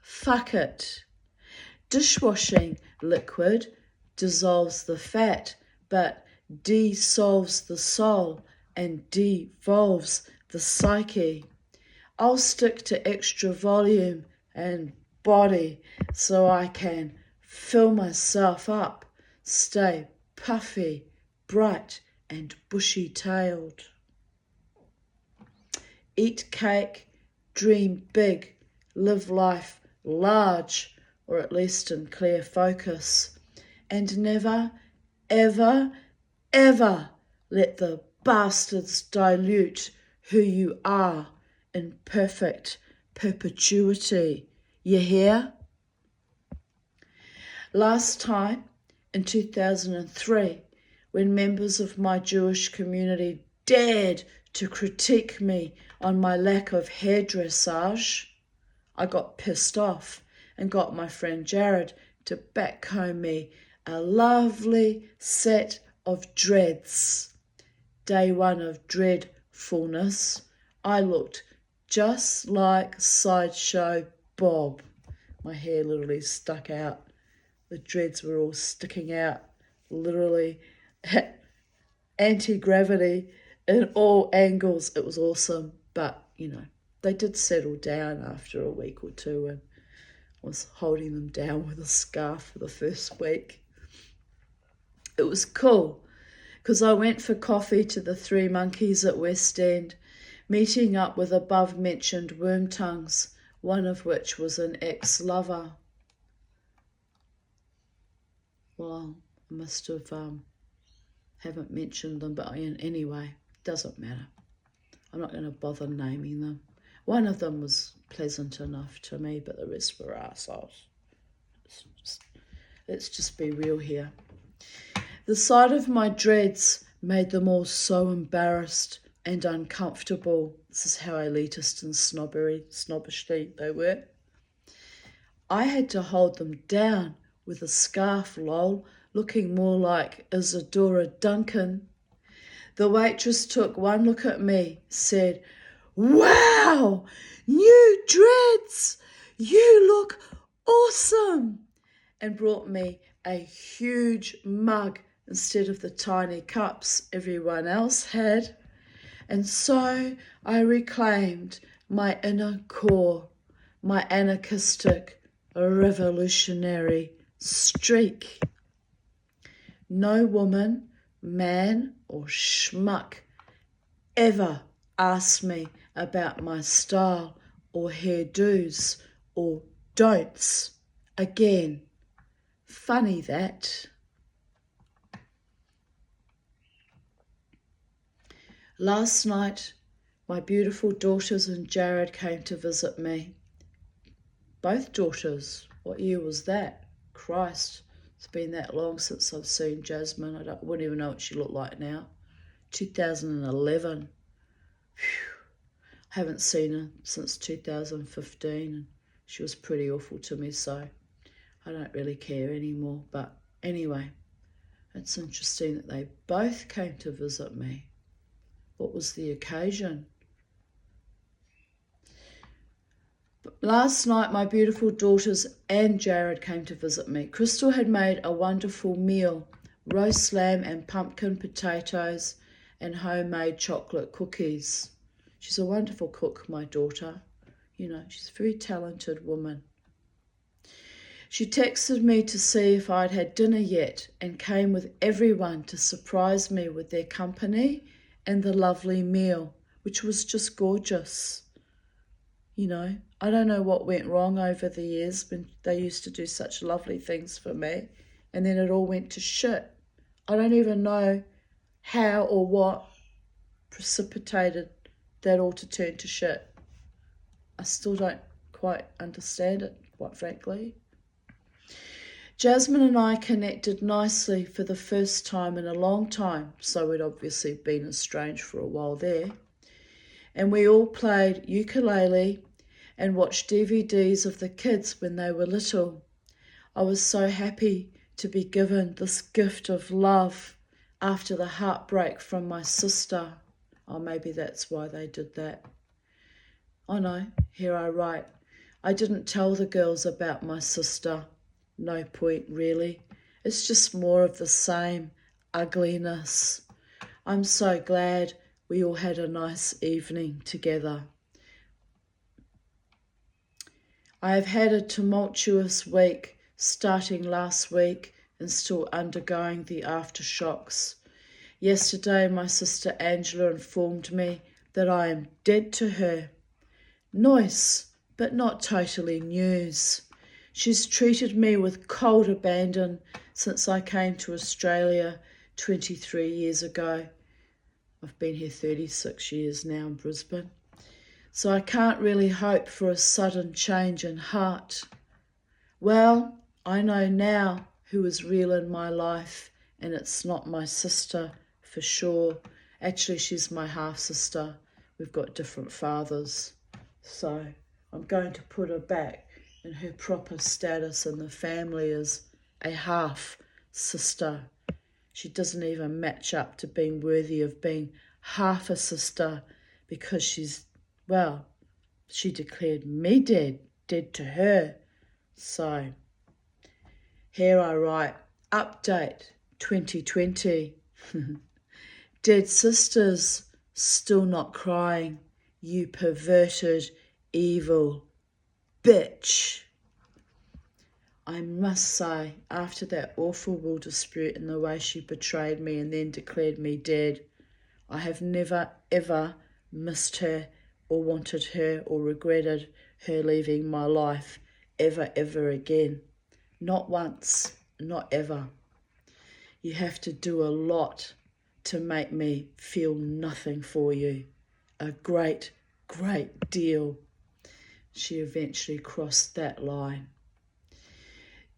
S1: fuck it. Dishwashing liquid dissolves the fat, but dissolves the soul and devolves the psyche. I'll stick to extra volume and body so I can fill myself up, stay puffy, bright and bushy-tailed. Eat cake, dream big, live life large, or at least in clear focus, and never, ever, ever let the bastards dilute who you are in perfect perpetuity. You hear? Last time, in 2003, when members of my Jewish community dared to critique me on my lack of hair dressage, I got pissed off and got my friend Jared to backcomb me a lovely set of dreads. Day one of dreadfulness, I looked just like Sideshow Bob. My hair literally stuck out. The dreads were all sticking out, literally anti-gravity in all angles. It was awesome, but they did settle down after a week or two, and I was holding them down with a scarf for the first week. It was cool 'cause I went for coffee to the Three Monkeys at West End, meeting up with above-mentioned worm-tongues, one of which was an ex-lover. Well, I must have haven't mentioned them, but anyway, doesn't matter. I'm not going to bother naming them. One of them was pleasant enough to me, but the rest were arseholes. Let's just be real here. The sight of my dreads made them all so embarrassed and uncomfortable. This is how elitist and snobbishly they were. I had to hold them down with a scarf, lol, looking more like Isadora Duncan. The waitress took one look at me, said, "Wow, new dreads! You look awesome!" and brought me a huge mug instead of the tiny cups everyone else had. And so I reclaimed my inner core, my anarchistic, revolutionary streak. No woman, man, or schmuck ever asked me about my style or hairdos or don'ts again. Funny that. Last night, my beautiful daughters and Jared came to visit me. Both daughters. What year was that? Christ, it's been that long since I've seen Jasmine. I wouldn't even know what she looked like now. 2011. Whew. I haven't seen her since 2015, and she was pretty awful to me, so I don't really care anymore. But anyway, it's interesting that they both came to visit me. What was the occasion? Last night, my beautiful daughters and Jared came to visit me. Crystal had made a wonderful meal, roast lamb and pumpkin potatoes and homemade chocolate cookies. She's a wonderful cook, my daughter. You know, she's a very talented woman. She texted me to see if I'd had dinner yet and came with everyone to surprise me with their company and the lovely meal, which was just gorgeous. You know, I don't know what went wrong over the years when they used to do such lovely things for me, and then it all went to shit. I don't even know how or what precipitated that all to turn to shit. I still don't quite understand it, quite frankly. Jasmine and I connected nicely for the first time in a long time, so we'd obviously been estranged for a while there. And we all played ukulele and watched DVDs of the kids when they were little. I was so happy to be given this gift of love after the heartbreak from my sister. Oh, maybe that's why they did that. Oh no, here I write. I didn't tell the girls about my sister. No point, really. It's just more of the same ugliness. I'm so glad we all had a nice evening together. I have had a tumultuous week, starting last week and still undergoing the aftershocks. Yesterday, my sister Angela informed me that I am dead to her. Nice, but not totally news. She's treated me with cold abandon since I came to Australia 23 years ago. I've been here 36 years now in Brisbane. So I can't really hope for a sudden change in heart. Well, I know now who is real in my life, and it's not my sister for sure. Actually, she's my half-sister. We've got different fathers. So I'm going to put her back in her proper status in the family as a half-sister. She doesn't even match up to being worthy of being half a sister because she declared me dead to her. So here I write, update 2020. Dead sisters, still not crying, you perverted, evil bitch. I must say, after that awful will dispute and the way she betrayed me and then declared me dead, I have never, ever missed her or wanted her or regretted her leaving my life ever, ever again. Not once, not ever. You have to do a lot to make me feel nothing for you. A great, great deal. She eventually crossed that line.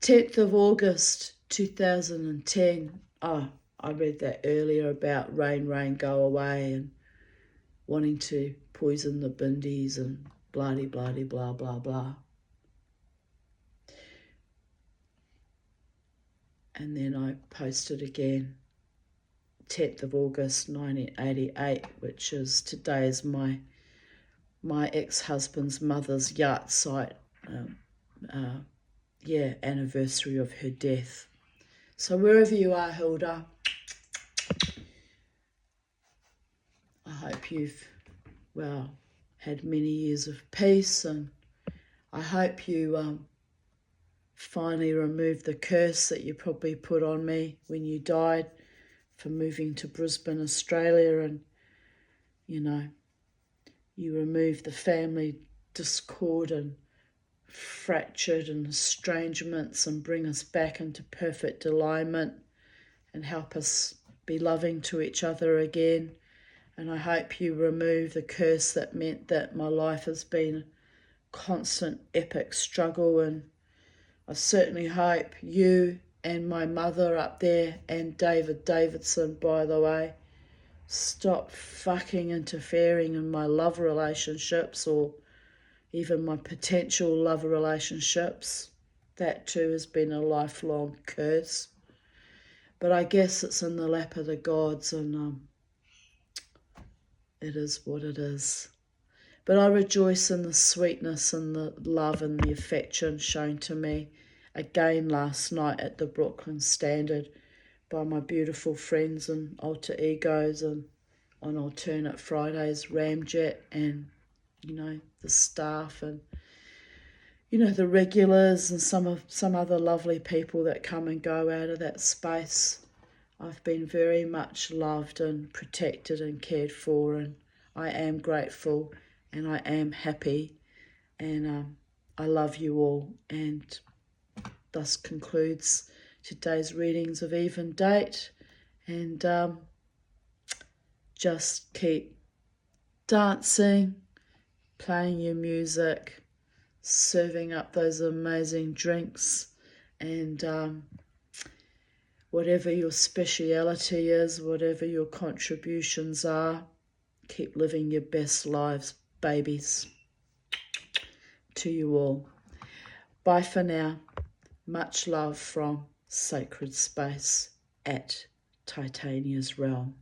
S1: 10th of August 2010. Oh, I read that earlier about rain, rain, go away and wanting to poison the bindies and blah-de, blah-de, blah, blah, blah. And then I posted again, 10th of August 1988, which is today's my ex-husband's mother's yacht site, anniversary of her death. So wherever you are, Hilda, I hope you've, had many years of peace, and I hope you finally removed the curse that you probably put on me when you died for moving to Brisbane, Australia, and, you removed the family discord and fractured and estrangements and bring us back into perfect alignment and help us be loving to each other again. And I hope you remove the curse that meant that my life has been a constant epic struggle, and I certainly hope you and my mother up there, and David Davidson, by the way, stop fucking interfering in my love relationships or even my potential love relationships. That too has been a lifelong curse. But I guess it's in the lap of the gods, and it is what it is. But I rejoice in the sweetness and the love and the affection shown to me again last night at the Brooklyn Standard by my beautiful friends and alter egos, and on alternate Fridays, Ramjet, and, the staff, and, the regulars, and some other lovely people that come and go out of that space. I've been very much loved and protected and cared for, and I am grateful and I am happy, and I love you all. And thus concludes today's readings of Even Date, and just keep dancing, playing your music, serving up those amazing drinks, and whatever your speciality is, whatever your contributions are, keep living your best lives, babies. To you all. Bye for now. Much love from Sacred Space at Titania's Realm.